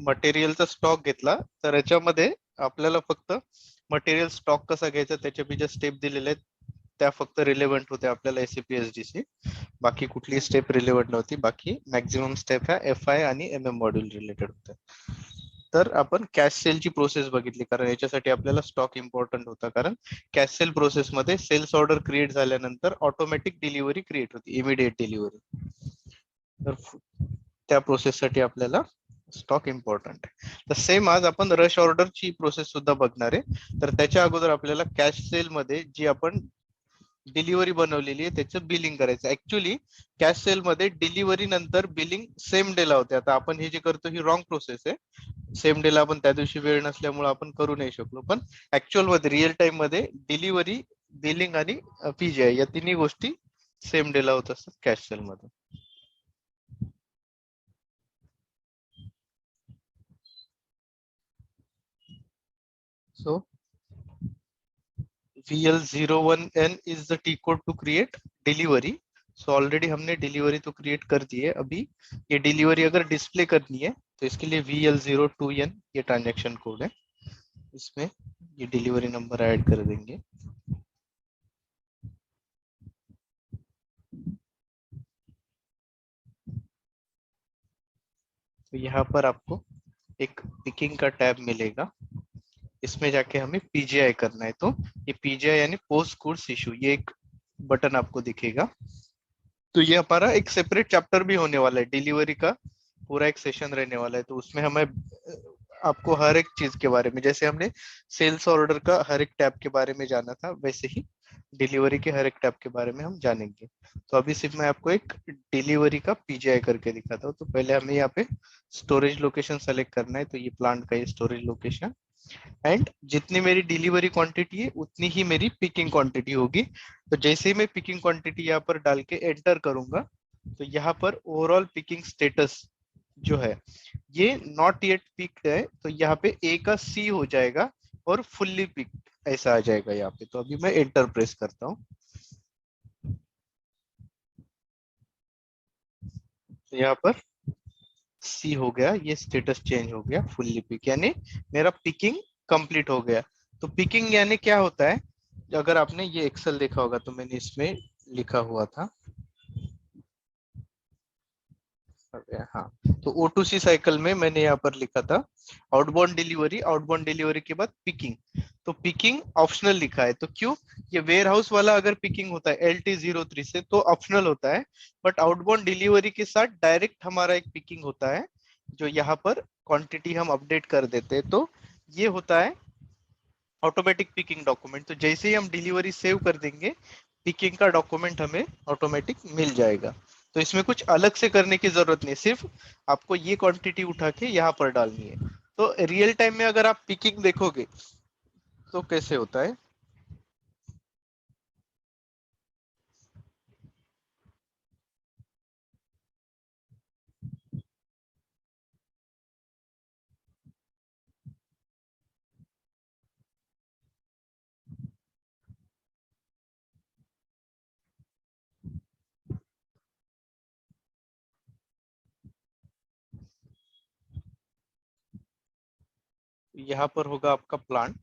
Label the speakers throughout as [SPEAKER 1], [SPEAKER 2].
[SPEAKER 1] मटेरियलचा स्टॉक घेतला तर याच्यामध्ये आपल्याला फक्त मटेरियल स्टॉक कसा घ्यायचा त्याच्या बी ज्या स्टेप दिलेल्या आहेत त्या फक्त रिलेव्हंट होत्या आपल्याला SAP बाकी कुठली स्टेप रिलेव्हंट नव्हती. बाकी मॅक्झिमम स्टेप ह्या FI आणि MM मॉड्यूल रिलेटेड होत्या. तर आपण कॅश सेलची प्रोसेस बघितली कारण याच्यासाठी आपल्याला स्टॉक इम्पॉर्टंट होता कारण कॅश सेल प्रोसेस मध्ये सेल्स ऑर्डर क्रिएट झाल्यानंतर ऑटोमॅटिक डिलिव्हरी क्रिएट होती, इमिडिएट डिलिव्हरी. तर त्या प्रोसेससाठी आपल्याला स्टॉक इम्पॉर्टंट आहे. तर सेम आज आपण रश ऑर्डरची प्रोसेस सुद्धा बघणार आहे. तर त्याच्या अगोदर आपल्याला कॅश सेल मध्ये जी आपण डिलिव्हरी बनवलेली आहे त्याचं बिलिंग करायचं. ऍक्च्युली कॅश सेल मध्ये डिलिव्हरी नंतर बिलिंग सेम डे ला होते. आता आपण हे जे करतो ही रॉंग प्रोसेस आहे. सेम डे ला आपण त्या दिवशी वेळ नसल्यामुळे आपण करू नाही शकलो, पण ऍक्च्युअल मध्ये रिअल टाइम मध्ये डिलिव्हरी, बिलिंग आणि PGI या तिन्ही गोष्टी सेम डे ला होत असतात कॅश सेल मध्ये. सो VL01N is the T code to create delivery. So already हमने डिलीवरी तो क्रिएट कर दी है. अभी ये डिलीवरी अगर डिस्प्ले करनी है तो इसके लिए VL02N ये ट्रांजैक्शन कोड है. इसमें ये डिलीवरी नंबर ऐड कर देंगे. तो यहाँ पर आपको एक पिकिंग का टैब मिलेगा. इसमें जाके हमें PGI करना है. तो ये PGI यानी पोस्ट गुड्स इशू, ये एक बटन आपको दिखेगा. तो ये हमारा एक सेपरेट चैप्टर भी होने वाला है. डिलीवरी का पूरा एक सेशन रहने वाला है. तो उसमें हमें आपको हर एक चीज के बारे में, जैसे हमने सेल्स ऑर्डर का हर एक टैब के बारे में जाना था, वैसे ही डिलीवरी के हर एक टैब के बारे में हम जानेंगे. तो अभी सिर्फ मैं आपको एक डिलीवरी का PGI करके दिखाता हूँ. तो पहले हमें यहाँ पे स्टोरेज लोकेशन सेलेक्ट करना है. तो ये प्लांट का ये स्टोरेज लोकेशन, एंड जितनी मेरी डिलीवरी क्वांटिटी है उतनी ही मेरी पिकिंग क्वांटिटी होगी. तो जैसे ही मैं पिकिंग क्वांटिटी यहाँ पर डाल के एंटर करूंगा तो यहाँ पर ओवरऑल पिकिंग स्टेटस जो है ये नॉट येट पिक्ड है. तो यहाँ पे A का C हो जाएगा और फुल्ली पिक्ड ऐसा आ जाएगा यहाँ पे. तो अभी मैं एंटर प्रेस करता हूँ. तो यहाँ पर C हो गया, ये स्टेटस चेंज हो गया, फुल्ली पिक यानी मेरा पिकिंग कंप्लीट हो गया. तो पिकिंग यानी क्या होता है, अगर आपने ये एक्सेल देखा होगा तो मैंने इसमें लिखा हुआ था. हाँ, तो O2C साइकिल में मैंने यहाँ पर लिखा था आउटबाउंड डिलीवरी के बाद पिकिंग. तो पिकिंग ऑप्शनल लिखा है. तो क्यों, ये वेयर हाउस वाला अगर पिकिंग होता है LT03 से तो ऑप्शनल होता है, बट आउटबाउंड डिलीवरी के साथ डायरेक्ट हमारा एक पिकिंग होता है जो यहाँ पर क्वांटिटी हम अपडेट कर देते हैं. तो ये होता है ऑटोमेटिक पिकिंग डॉक्यूमेंट. तो जैसे ही हम डिलीवरी सेव कर देंगे पिकिंग का डॉक्यूमेंट हमें ऑटोमेटिक मिल जाएगा. तो इसमें कुछ अलग से करने की जरूरत नहीं, सिर्फ आपको ये क्वांटिटी उठा के यहाँ पर डालनी है. तो रियल टाइम में अगर आप पिकिंग देखोगे तो कैसे होता है, यहाँ पर होगा आपका प्लांट.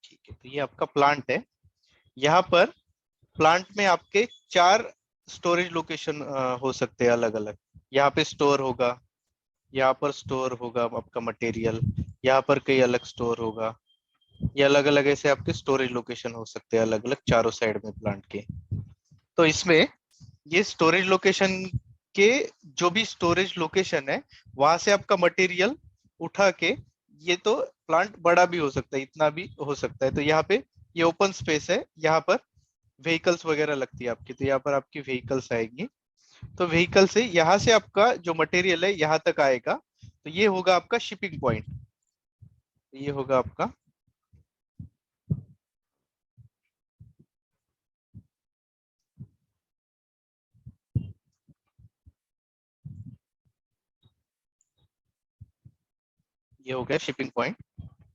[SPEAKER 1] ठीक है, तो ये आपका प्लांट है. यहाँ पर प्लांट में आपके 4 स्टोरेज लोकेशन हो सकते हैं अलग अलग. यहाँ पे स्टोर होगा, यहाँ पर स्टोर होगा आपका मटेरियल, यहाँ पर कई अलग स्टोर होगा. ये अलग अलग ऐसे आपके स्टोरेज लोकेशन हो सकते हैं अलग अलग चारों साइड में प्लांट के. तो इसमें ये स्टोरेज लोकेशन के जो भी स्टोरेज लोकेशन है वहां से आपका मटेरियल उठा के, ये तो प्लांट बड़ा भी हो सकता है, इतना भी हो सकता है. तो यहाँ पे ये ओपन स्पेस है, यहाँ पर व्हीकल्स वगैरह लगती है आपकी. तो यहाँ पर आपकी व्हीकल्स आएंगी. तो व्हीकल से यहाँ से आपका जो मटेरियल है यहाँ तक आएगा. तो ये होगा आपका शिपिंग पॉइंट. ये होगा आपका ये हो गया शिपिंग पॉइंट।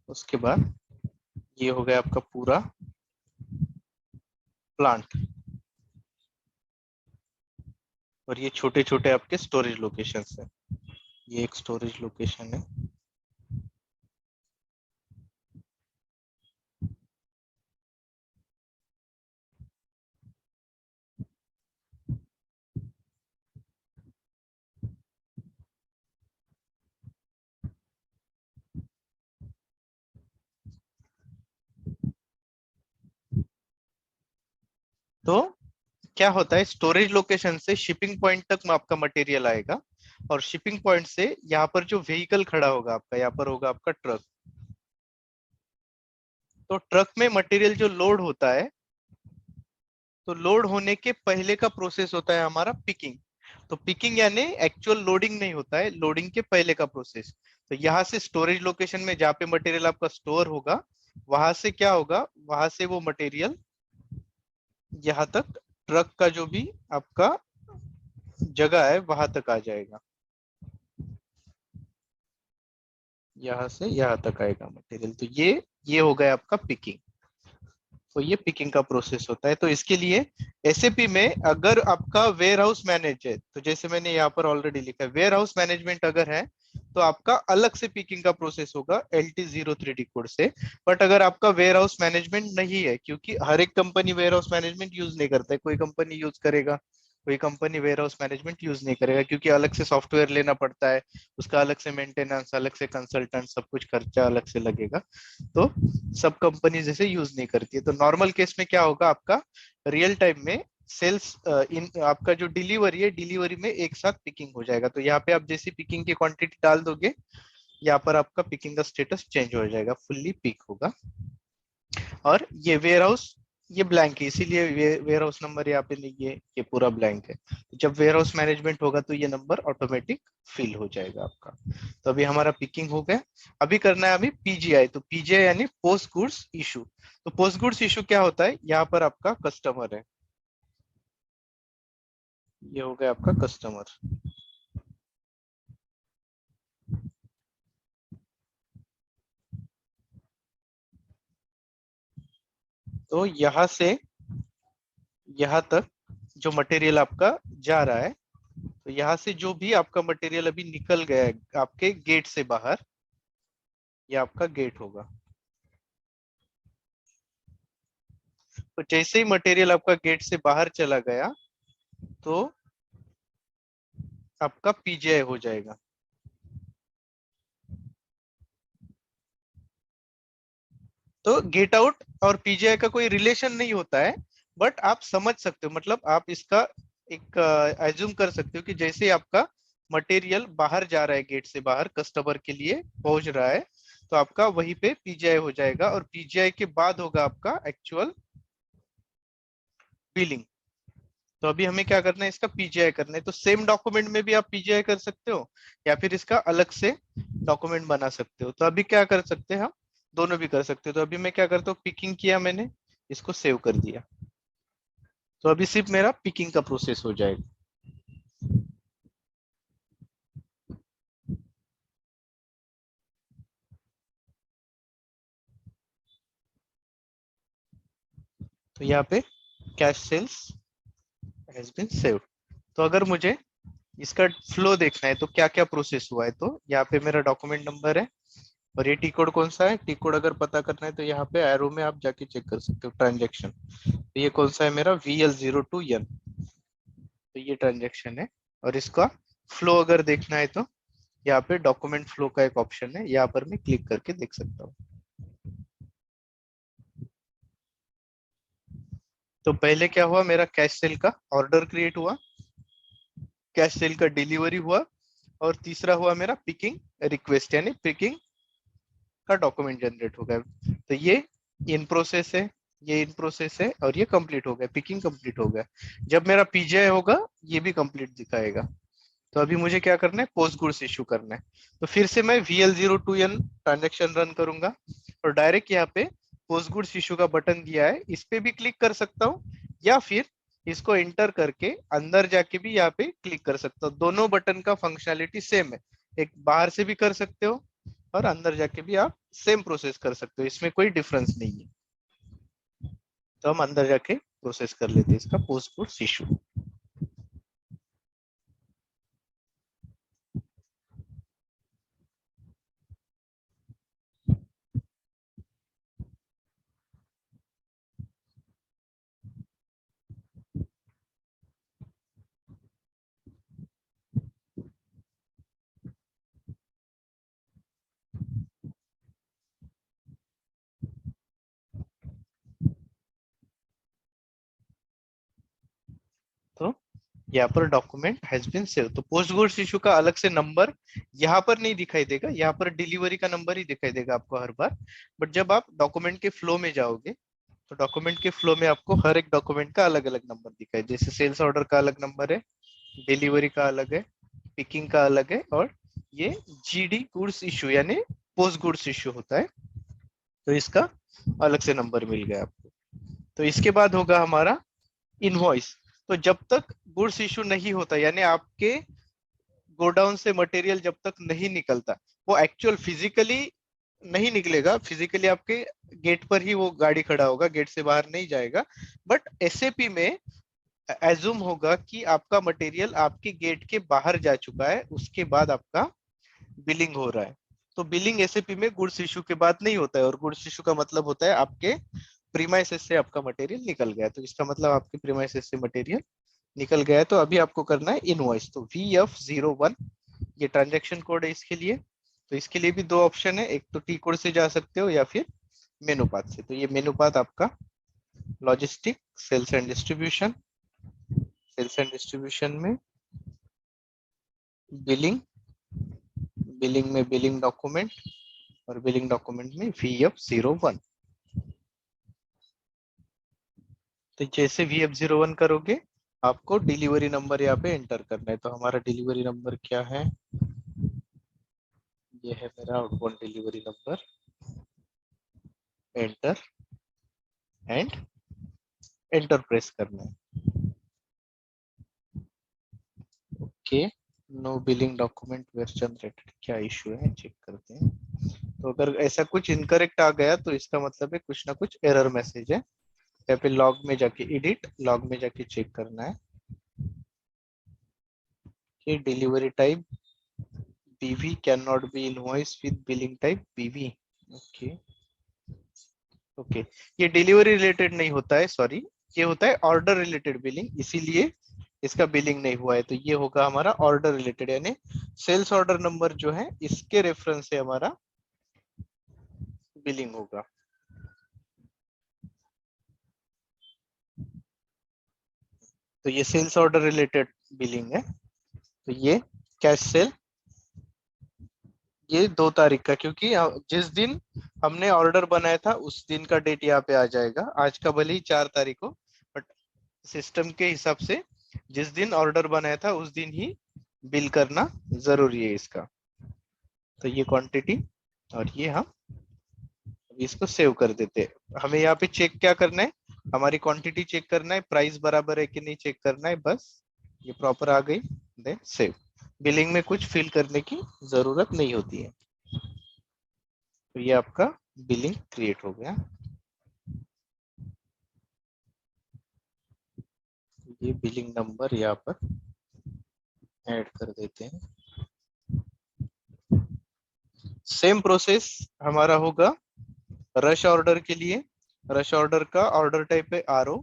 [SPEAKER 1] उसके बाद ये हो गया आपका पूरा प्लांट, और ये छोटे छोटे आपके स्टोरेज लोकेशन है। ये एक स्टोरेज लोकेशन है। तो क्या होता है, स्टोरेज लोकेशन से शिपिंग पॉइंट तक आपका मटेरियल आएगा, और शिपिंग पॉइंट से यहाँ पर जो व्हीकल खड़ा होगा आपका, यहाँ पर होगा आपका ट्रक। तो ट्रक में मटेरियल जो लोड होता है, तो लोड होने के पहले का प्रोसेस होता है हमारा पिकिंग। तो पिकिंग यानी एक्चुअल लोडिंग नहीं होता है, लोडिंग के पहले का प्रोसेस। तो यहाँ से स्टोरेज लोकेशन में जहाँ पे मटेरियल आपका स्टोर होगा, वहां से क्या होगा, वहां से वो मटेरियल यहाँ तक ट्रक का जो भी आपका जगह है वहां तक आ जाएगा। यहाँ से यहाँ तक आएगा मटेरियल। तो ये हो गया आपका पिकिंग। तो ये पिकिंग का प्रोसेस होता है। तो इसके लिए एसएपी में अगर आपका वेयर हाउस मैनेज है, तो जैसे मैंने यहाँ पर ऑलरेडी लिखा है, वेयर हाउस मैनेजमेंट अगर है तो आपका अलग से पिकिंग का प्रोसेस होगा LT03D कोड से। बट अगर आपका वेयर हाउस मैनेजमेंट नहीं है, क्योंकि हर एक company warehouse management use नहीं करता है, कोई कंपनी यूज करेगा, कोई company warehouse management use नहीं करेगा, क्योंकि अलग से सॉफ्टवेयर लेना पड़ता है, उसका अलग से मेंटेनेंस, अलग से कंसल्टेंट, सब कुछ खर्चा अलग से लगेगा। तो सब कंपनी जैसे यूज नहीं करती है। तो नॉर्मल केस में क्या होगा, आपका रियल टाइम में सेल्स इन आपका जो डिलीवरी है, डिलीवरी में एक साथ पिकिंग हो जाएगा। तो यहाँ पे आप जैसी पिकिंग की क्वांटिटी डाल दोगे, यहाँ पर आपका पिकिंग का स्टेटस चेंज हो जाएगा, फुल्ली पिक होगा। और ये वेयर हाउस, ये ब्लैंक है, इसीलिए वेयर हाउस नंबर यहाँ पे नहीं है, ये पूरा ब्लैंक है। तो जब वेयर हाउस मैनेजमेंट होगा तो ये नंबर ऑटोमेटिक फिल हो जाएगा आपका। तो अभी हमारा पिकिंग हो गया। अभी करना है अभी पीजीआई। तो पीजीआई यानी पोस्ट गुड्स इशू। तो पोस्ट गुड्स इशू क्या होता है, यहाँ पर आपका कस्टमर है, ये हो गया आपका कस्टमर। तो यहाँ से यहाँ तक जो मटेरियल आपका जा रहा है, तो यहाँ से जो भी आपका मटेरियल अभी निकल गया है आपके गेट से बाहर, ये आपका गेट होगा। तो जैसे ही मटेरियल आपका गेट से बाहर चला गया, तो आपका पीजीआई हो जाएगा। तो गेट आउट और पीजीआई का कोई रिलेशन नहीं होता है, बट आप समझ सकते हो, मतलब आप इसका एक एज्यूम कर सकते हो कि जैसे ही आपका मटेरियल बाहर जा रहा है, गेट से बाहर कस्टमर के लिए पहुंच रहा है, तो आपका वहीं पे पीजीआई हो जाएगा, और पीजीआई के बाद होगा आपका एक्चुअल बिलिंग। तो अभी हमें क्या करना है, इसका पीजीआई करना है। तो सेम डॉक्यूमेंट में भी आप पीजीआई कर सकते हो, या फिर इसका अलग से डॉक्यूमेंट बना सकते हो। तो अभी क्या कर सकते हैं हम, दोनों भी कर सकते हो। तो अभी मैं क्या करता हूँ, पिकिंग किया मैंने, इसको सेव कर दिया। तो अभी सिर्फ मेरा पिकिंग का प्रोसेस हो जाएगा। तो यहाँ पे cash sales has been saved. तो अगर मुझे इसका फ्लो देखना है तो क्या क्या प्रोसेस हुआ है, तो यहाँ पे मेरा डॉक्यूमेंट नंबर है, और ये टी कोड कौन सा है, टी कोड अगर पता करना है तो यहाँ पे एरो में आप जाके चेक कर सकते हो ट्रांजेक्शन। तो ये कौन सा है, मेरा VL02N। तो ये ट्रांजेक्शन है। और इसका फ्लो अगर देखना है तो यहाँ पे डॉक्यूमेंट फ्लो का एक ऑप्शन है, यहाँ पर मैं क्लिक करके देख सकता हूँ। तो पहले क्या हुआ, मेरा कैश सेल का ऑर्डर क्रिएट हुआ, कैश सेल का डिलीवरी हुआ, और तीसरा हुआ मेरा पिकिंग रिक्वेस्ट, यानी पिकिंग का डॉक्यूमेंट जनरेट हो गया। तो ये इन प्रोसेस है, ये इन प्रोसेस है, और ये कंप्लीट हो गया, पिकिंग कंप्लीट हो गया। जब मेरा पीजीआई होगा, ये भी कंप्लीट दिखाएगा। तो अभी मुझे क्या करना है, पोस्ट गुड्स इशू करना है। तो फिर से मैं VL02N ट्रांजेक्शन रन करूंगा, और डायरेक्ट यहाँ पे पोस्ट गुड्स इशू का बटन दिया है, इस पे भी क्लिक कर सकता हूँ, या फिर इसको एंटर करके अंदर जाके भी यहाँ पे क्लिक कर सकता हूँ। दोनों बटन का फंक्शनैलिटी सेम है, एक बाहर से भी कर सकते हो, और अंदर जाके भी आप सेम प्रोसेस कर सकते हो, इसमें कोई डिफरेंस नहीं है। तो हम अंदर जाके प्रोसेस कर लेते हैं इसका पोस्ट गुड्स इशू। तो यहाँ पर डॉक्यूमेंट हैज बीन सेव, तो पोस्ट गुड्स इशू का अलग से नंबर यहाँ पर नहीं दिखाई देगा, यहाँ पर डिलीवरी का नंबर ही दिखाई देगा आपको हर बार। बट जब आप डॉक्यूमेंट के फ्लो में जाओगे तो डॉक्यूमेंट के फ्लो में आपको हर एक डॉक्यूमेंट का अलग अलग नंबर दिखाई, जैसे सेल्स ऑर्डर का अलग नंबर है, डिलीवरी का अलग है, पिकिंग का अलग है, और ये जीडी गुड्स इशू यानी पोस्ट गुड्स इशू होता है, तो इसका अलग से नंबर मिल गया आपको। तो इसके बाद होगा हमारा इनवॉइस। तो जब तक गुड्स इशू नहीं होता यानी आपके गोडाउन से मटेरियल जब तक नहीं निकलता, वो एक्चुअल फिजिकली नहीं निकलेगा, फिजिकली आपके गेट पर ही वो गाड़ी खड़ा होगा, गेट से बाहर नहीं जाएगा, बट एसएपी में एज्यूम होगा कि आपका मटेरियल आपके गेट के बाहर जा चुका है, उसके बाद आपका बिलिंग हो रहा है। तो बिलिंग एसएपी में गुड्स इशू के बाद नहीं होता है, और गुड्स इशू का मतलब होता है आपके प्रीमाइसेस से आपका मटेरियल निकल गया, तो इसका मतलब आपके प्रीमाइसेस से मटेरियल निकल गया है। तो अभी आपको करना है इनवॉइस, तो VF01 ये ट्रांजैक्शन कोड है इसके लिए। तो इसके लिए भी दो ऑप्शन है, एक तो टी कोड से जा सकते हो या फिर मेनू पाथ से। तो ये मेनू पाथ आपका logistic sales and distribution, sales and distribution में बिलिंग, बिलिंग में बिलिंग डॉक्यूमेंट, और बिलिंग डॉक्यूमेंट में VF01। तो जैसे VF01 करोगे आपको डिलीवरी नंबर यहाँ पे एंटर करना है। तो हमारा डिलीवरी नंबर क्या है, ये है मेरा outbound delivery number, enter, and enter press करना है। Okay, no billing document were generated, क्या इशू है चेक करते हैं। तो अगर ऐसा कुछ इनकरेक्ट आ गया तो इसका मतलब है कुछ ना कुछ एरर मैसेज है। या फिर लॉग में जाके एडिट, लॉग में जाके चेक करना है कि delivery type BV can not be invoice with billing type BV। Okay okay, ये डिलीवरी रिलेटेड नहीं होता है, सॉरी, ये होता है ऑर्डर रिलेटेड बिलिंग, इसीलिए इसका बिलिंग नहीं हुआ है। तो ये होगा हमारा ऑर्डर रिलेटेड, यानी सेल्स ऑर्डर नंबर जो है इसके रेफरेंस से हमारा बिलिंग होगा। तो ये सेल्स ऑर्डर रिलेटेड बिलिंग है। तो ये कैश सेल, ये 2 तारीख का, क्योंकि जिस दिन हमने ऑर्डर बनाया था उस दिन का डेट यहाँ पे आ जाएगा। आज का भले ही 4 तारीख हो, बट सिस्टम के हिसाब से जिस दिन ऑर्डर बनाया था उस दिन ही बिल करना जरूरी है इसका। तो ये क्वांटिटी, और ये हम इसको सेव कर देते हैं। हमें यहाँ पे चेक क्या करना है, हमारी क्वांटिटी चेक करना है, प्राइस बराबर है कि नहीं चेक करना है, बस ये प्रॉपर आ गई, देन सेव। बिलिंग में कुछ फिल करने की जरूरत नहीं होती है। तो ये आपका बिलिंग क्रिएट हो गया। ये बिलिंग नंबर यहाँ पर ऐड कर देते हैं। सेम प्रोसेस हमारा होगा रश ऑर्डर के लिए। रश ऑर्डर का ऑर्डर टाइप है RO,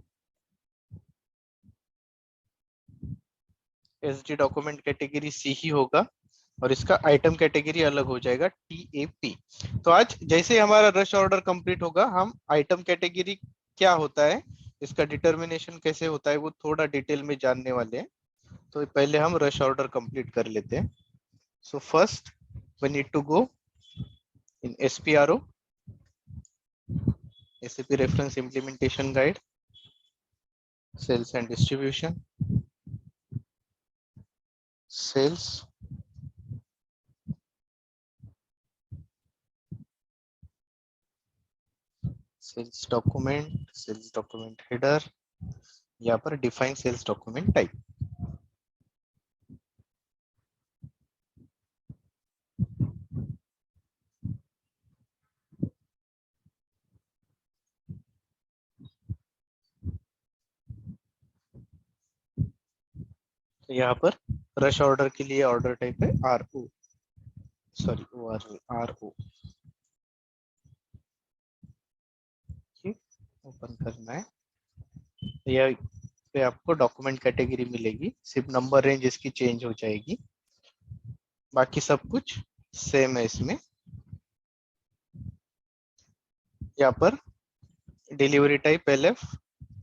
[SPEAKER 1] SD document category C ही होगा, और इसका आइटम कैटेगरी अलग हो जाएगा TAP। तो आज जैसे हमारा रश ऑर्डर कंप्लीट होगा, हम आइटम कैटेगरी क्या होता है, इसका डिटर्मिनेशन कैसे होता है, वो थोड़ा डिटेल में जानने वाले हैं। तो पहले हम रश ऑर्डर कंप्लीट कर लेते हैं। So first we need to go in SPRO, SAP reference implementation guide, sales and distribution, sales, sales document header, यहाँ पर डिफाइन सेल्स डॉक्यूमेंट टाइप। तो यहाँ पर रश ऑर्डर के लिए ऑर्डर टाइप है R O, sorry R O. ठीक, open करना है। यह पे आपको डॉक्यूमेंट कैटेगरी मिलेगी, सिर्फ नंबर रेंज इसकी चेंज हो जाएगी, बाकी सब कुछ सेम है इसमें। यहाँ पर delivery type LF,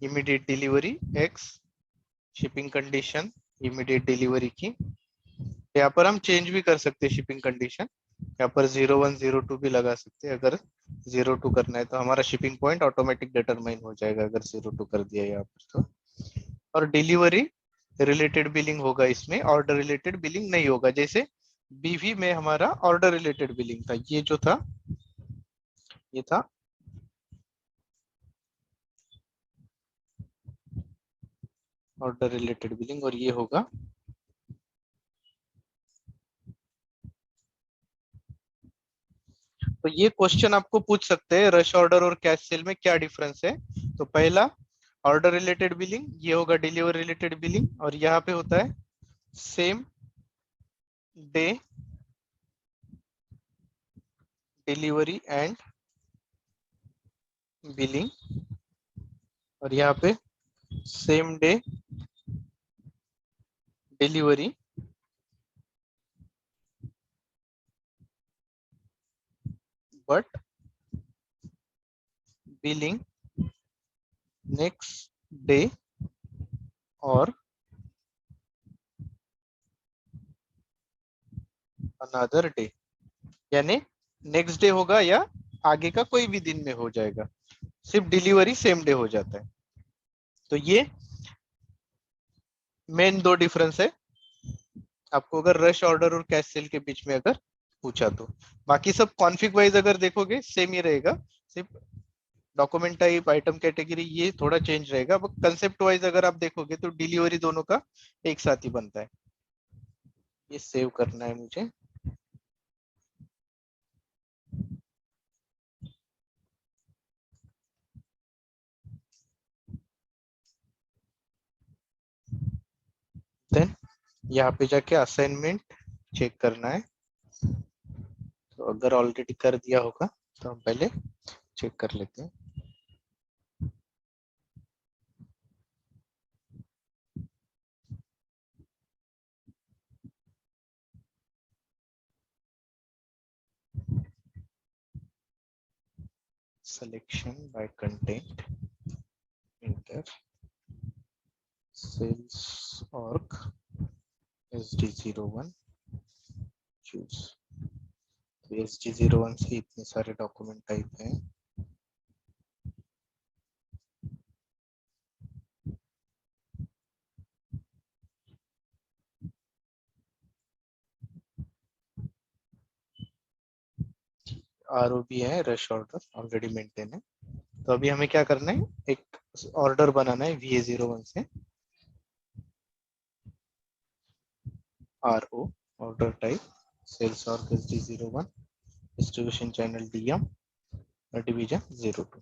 [SPEAKER 1] immediate delivery x, shipping condition immediate delivery की। यहाँ पर हम चेंज भी कर सकते हैं शिपिंग कंडीशन, यहाँ पर 0102 भी लगा सकते हैं। अगर 02 करना है तो हमारा शिपिंग पॉइंट ऑटोमेटिक डिटरमाइन हो जाएगा अगर 02 कर दिया यहाँ पर तो। और डिलीवरी रिलेटेड बिलिंग होगा इसमें, ऑर्डर रिलेटेड बिलिंग नहीं होगा। जैसे बीवी में हमारा ऑर्डर रिलेटेड बिलिंग था, ये जो था ये था ऑर्डर रिलेटेड बिलिंग, और ये होगा तो ये क्वेश्चन आपको पूछ सकते हैं रश ऑर्डर और कैश सेल में क्या डिफरेंस है। तो पहला ऑर्डर रिलेटेड बिलिंग, ये होगा डिलीवर रिलेटेड बिलिंग, और यहाँ पे होता है same day delivery and billing, और यहाँ पे same day delivery but billing next day और अनदर डे, यानी नेक्स्ट डे होगा या आगे का कोई भी दिन में हो जाएगा, सिर्फ डिलीवरी सेम डे हो जाता है। तो ये मेन दो डिफरेंस है आपको अगर रश ऑर्डर और कैश सेल के बीच में अगर पूछा तो। बाकी सब कॉन्फ़िग वाइज अगर देखोगे सेम ही रहेगा, सिर्फ डॉक्यूमेंट टाइप आइटम कैटेगरी ये थोड़ा चेंज रहेगा। कंसेप्ट वाइज अगर आप देखोगे तो डिलीवरी दोनों का एक साथ ही बनता है। ये सेव करना है मुझे। देन यहाँ पे जाके असाइनमेंट चेक करना है। तो अगर ऑलरेडी कर दिया होगा तो हम पहले चेक कर लेते हैं। Selection by content, enter sales org SD01 choose। तो SD01 से इतने सारे डॉक्यूमेंट टाइप हैं। ROB है, रश ऑर्डर ऑलरेडी मेंटेन है। तो अभी हमें क्या करना है, एक ऑर्डर बनाना है VA01 से। RO order type sales org SD01, distribution channel DM, division 02।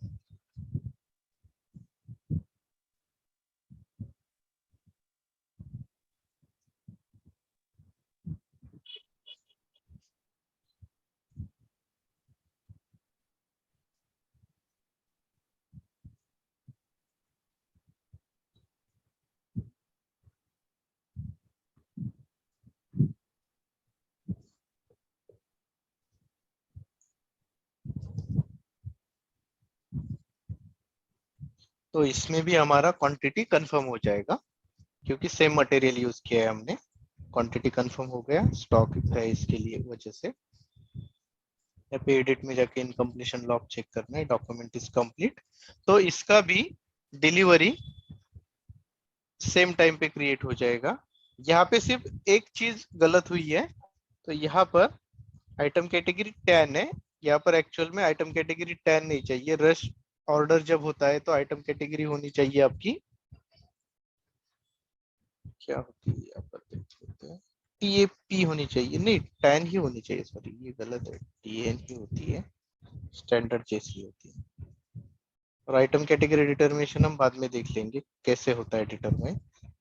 [SPEAKER 1] तो इसमें भी हमारा क्वांटिटी कंफर्म हो जाएगा क्योंकि सेम मटेरियल यूज किया है हमने। क्वांटिटी कंफर्म हो गया, स्टॉक है इसके लिए वजह से। या पे एडिट में जाके इनकम्प्लीशन लॉग चेक करना है, डॉक्यूमेंट इज कंप्लीट। तो इसका भी डिलीवरी सेम टाइम पे क्रिएट हो जाएगा। यहाँ पे सिर्फ एक चीज गलत हुई है, तो यहाँ पर आइटम कैटेगरी 10 है, यहाँ पर एक्चुअल में आइटम कैटेगरी 10 नहीं चाहिए। रश ऑर्डर जब होता है तो आइटम कैटेगरी होनी चाहिए आपकी, क्या होती है यहाँ पर देख लेते हैं, TAP होनी चाहिए, नहीं 10 ही होनी चाहिए, सॉरी ये गलत है, TN ही होती है, स्टैंडर्ड जैसी होती है। और आइटम कैटेगरी डिटर्मिनेशन हम बाद में देख लेंगे कैसे होता है डिटरमाइन।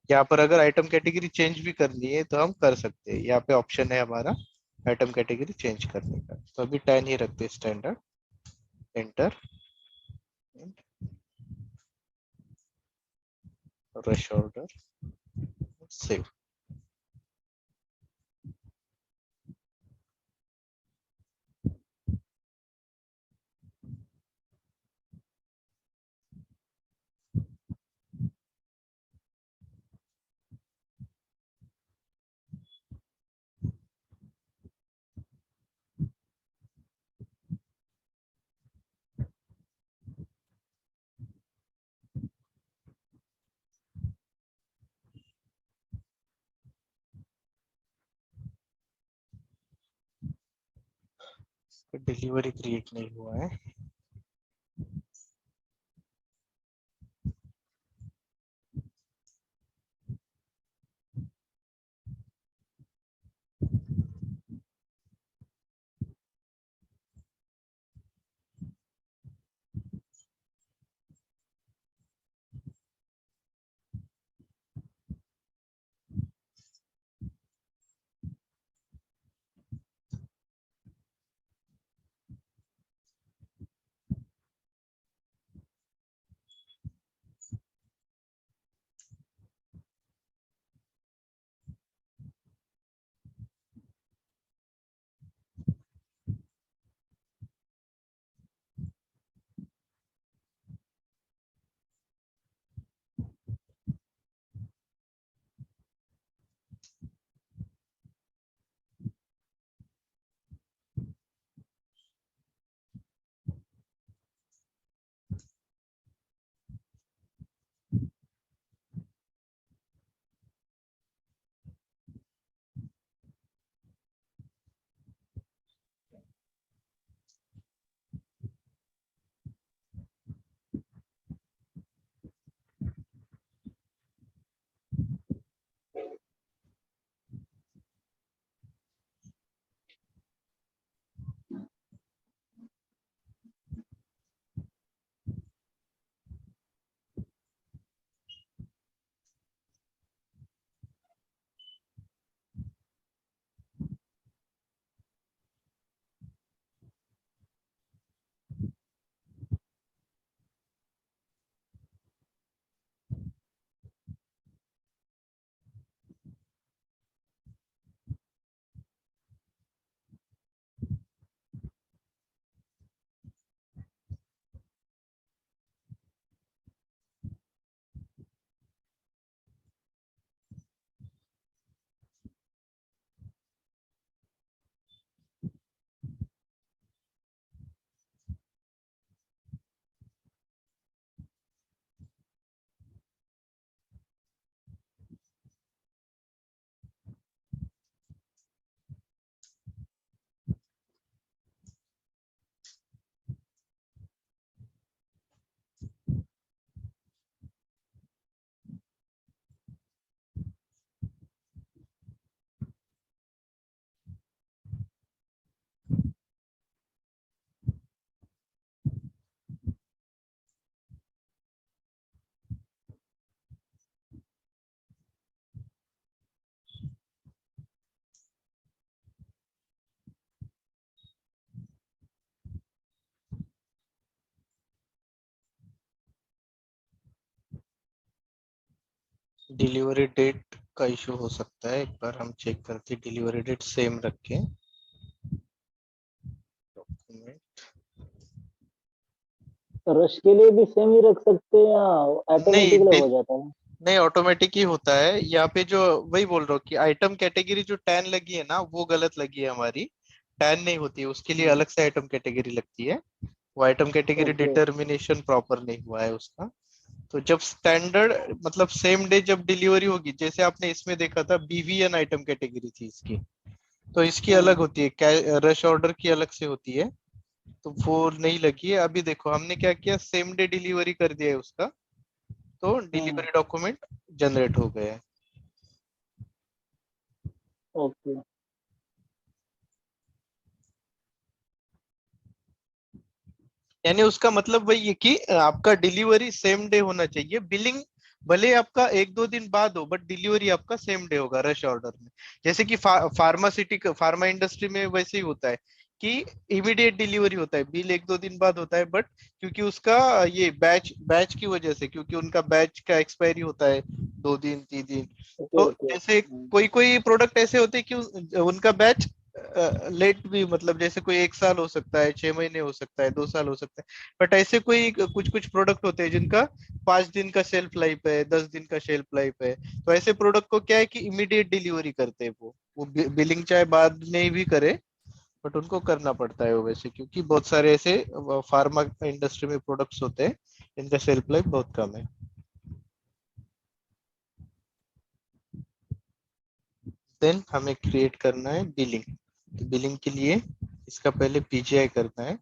[SPEAKER 1] यहाँ पर अगर आइटम कैटेगरी चेंज भी करनी है तो हम कर सकते हैं, यहाँ पे ऑप्शन है हमारा आइटम कैटेगरी चेंज करने का। तो अभी 10 ही रखते standard, enter, rush order, save. Delivery create नहीं हुआ है। डिलीवरी डेट का इशू हो सकता है, एक बार हम चेक करते हैं। डिलीवरी डेट सेम रखें, डॉक्यूमेंट।
[SPEAKER 2] रश के लिए भी सेम ही रख सकते हैं या
[SPEAKER 1] नहीं
[SPEAKER 2] ऑटोमेटिकली हो जाता है?
[SPEAKER 1] नहीं, ऑटोमेटिक ही होता है यहाँ पे। जो वही बोल रहा हूँ कि आइटम कैटेगरी जो 10 लगी है ना, वो गलत लगी है हमारी। 10 नहीं होती है, उसके लिए
[SPEAKER 2] हाँ।
[SPEAKER 1] अलग से आइटम कैटेगरी लगती है। वो item category
[SPEAKER 2] okay.
[SPEAKER 1] Determination proper नहीं हुआ है उसका। तो जब स्टैंडर्ड मतलब सेम डे जब डिलीवरी होगी, जैसे आपने इसमें देखा था बीवीएन आइटम कैटेगरी थी इसकी, तो इसकी अलग
[SPEAKER 2] हाँ।
[SPEAKER 1] होती है, रश ऑर्डर की अलग से होती है। तो वो नहीं लगी है। अभी देखो हमने क्या किया, सेम डे डिलीवरी कर दिया है उसका, तो
[SPEAKER 2] हाँ।
[SPEAKER 1] डिलीवरी डॉक्यूमेंट जनरेट हो गए हैं।
[SPEAKER 2] ओके।
[SPEAKER 1] यानी उसका मतलब वही है कि आपका डिलीवरी सेम डे होना चाहिए। बिलिंग भले आपका 1-2 दिन बाद हो, बट डिलीवरी आपका सेम डे होगा रश ऑर्डर में। जैसे कि फार्मा इंडस्ट्री में वैसे ही होता है कि इमीडिएट डिलीवरी होता है, बिल 1-2 दिन बाद होता है, बट क्योंकि उसका ये बैच बैच की वजह से, क्योंकि उनका बैच का एक्सपायरी होता है 2 दिन 3 दिन।
[SPEAKER 2] ओके
[SPEAKER 1] तो
[SPEAKER 2] ओके।
[SPEAKER 1] जैसे कोई कोई प्रोडक्ट ऐसे होते हैं कि उनका बैच लेट भी, मतलब जैसे कोई 1 साल हो सकता है, 6 महीने हो सकता है, 2 साल हो सकता है, बट ऐसे कोई कुछ कुछ प्रोडक्ट होते हैं जिनका 5 दिन का शेल्फ लाइफ है, 10 दिन का शेल्फ लाइफ है। तो ऐसे प्रोडक्ट को क्या है कि इमीडिएट डिलीवरी करते हैं वो बिलिंग चाहे बाद में भी करे, बट उनको करना पड़ता है वो वैसे, क्योंकि बहुत सारे ऐसे फार्मा इंडस्ट्री में प्रोडक्ट्स होते हैं जिनका शेल्फ लाइफ बहुत कम है। देन हमें क्रिएट करना है बिलिंग। तो बिलिंग के लिए इसका पहले पीजीआई करना है।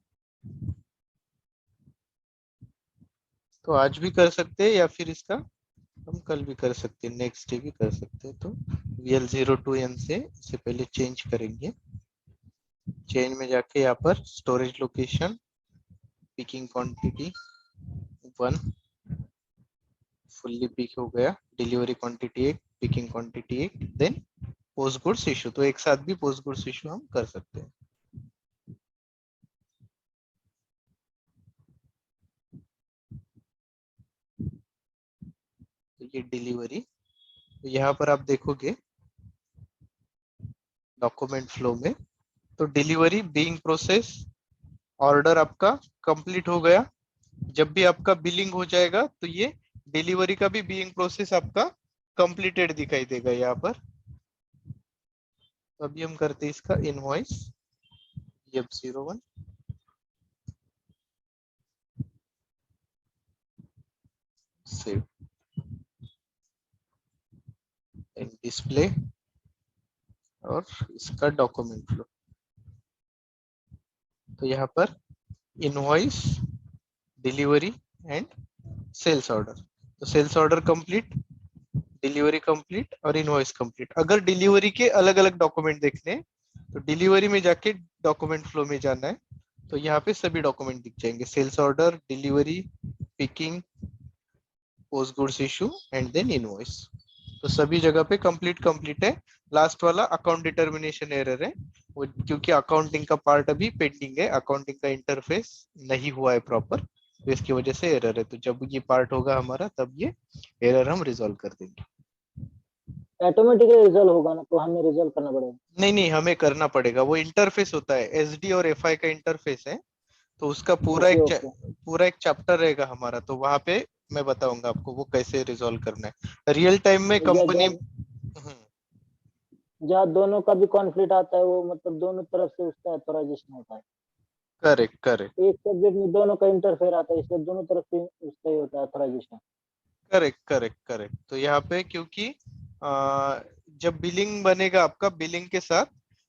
[SPEAKER 1] तो आज भी कर सकते हैं या फिर इसका हम कल भी कर सकते हैं, नेक्स्ट डे भी कर सकते हैं। तो VL02N से इसे पहले चेंज करेंगे। चेंज में जाके यहाँ पर storage location, picking quantity 1 fully pick हो गया, delivery quantity 1, picking quantity 1, then post goods issue. तो एक साथ भी पोस्ट गुड्स इशू हम कर सकते हैं। तो ये डिलीवरी, तो यहाँ पर आप देखोगे डॉक्यूमेंट फ्लो में, तो डिलीवरी बीइंग प्रोसेस, ऑर्डर आपका कंप्लीट हो गया। जब भी आपका बिलिंग हो जाएगा तो ये डिलीवरी का भी बीइंग प्रोसेस आपका कंप्लीटेड दिखाई देगा यहाँ पर। तो अभी हम करते हैं इसका invoice F01 save and display और इसका डॉक्यूमेंट फ्लो। तो यहाँ पर invoice, delivery and sales order. तो sales order complete, delivery complete और इनवॉइस कंप्लीट। अगर डिलीवरी के अलग अलग डॉक्यूमेंट देखने हैं तो डिलीवरी में जाके डॉक्यूमेंट फ्लो में जाना है। तो यहाँ पे सभी डॉक्यूमेंट दिख जाएंगे, sales order, delivery, picking, post goods issue and then invoice. तो सभी जगह पे कंप्लीट कंप्लीट है। लास्ट वाला अकाउंट डिटर्मिनेशन एरर है वो, क्योंकि अकाउंटिंग का पार्ट अभी पेंडिंग है, अकाउंटिंग का इंटरफेस नहीं हुआ है प्रॉपर, तो इसकी वजह से एरर है। तो जब ये पार्ट होगा हमारा तब ये एरर हम रिजॉल्व कर देंगे।
[SPEAKER 2] ऑटोमेटिकली रिजल्व होगा ना, तो हमें रिजल्व करना पड़ेगा?
[SPEAKER 1] नहीं नहीं, हमें करना पड़ेगा। वो इंटरफेस होता है, एसडी और एफआई का इंटरफेस है, तो उसका
[SPEAKER 2] ओके ओके।
[SPEAKER 1] पूरा एक चैप्टर रहेगा हमारा। तो वहां पे मैं बताऊंगा आपको वो कैसे रिजॉल्व करना है रियल टाइम में कंपनी।
[SPEAKER 2] जहाँ दोनों का भी कॉन्फ्लिक्ट आता है, वो मतलब दोनों तरफ से उसका अथोराइजेशन होता है।
[SPEAKER 1] करेक्ट करेक्ट
[SPEAKER 2] एक सब्जेक्ट में दोनों का इंटरफेयर आता है, इसलिए दोनों तरफ से उसका ही होता है अथोराइजेशन।
[SPEAKER 1] Correct correct correct. तो यहाँ पे क्योंकि जब बिलिंग बनेगा आपका, बिलिंग के साथ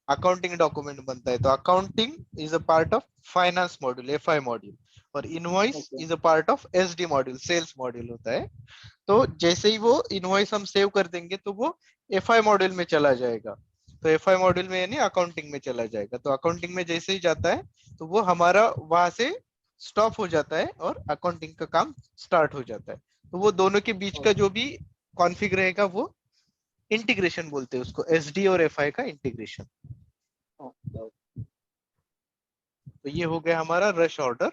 [SPEAKER 1] अकाउंटिंग डॉक्यूमेंट बनता है। तो accounting is a part of finance module, FI module, और invoice
[SPEAKER 2] okay
[SPEAKER 1] is a part of SD module, sales module होता है। तो जैसे ही वो इनवॉइस हम सेव कर देंगे तो वो एफआई मॉड्यूल में चला जाएगा। तो एफआई मॉड्यूल में यानी अकाउंटिंग में चला जाएगा। तो अकाउंटिंग में जैसे ही जाता है तो वो हमारा वहां से स्टॉप हो जाता है और अकाउंटिंग का काम स्टार्ट हो जाता है। तो वो दोनों के बीच का जो भी कॉन्फ़िग रहेगा वो इंटीग्रेशन बोलते हैं उसको, एसडी और एफआई का इंटीग्रेशन।
[SPEAKER 2] ओके।
[SPEAKER 1] तो ये हो गया हमारा रश ऑर्डर।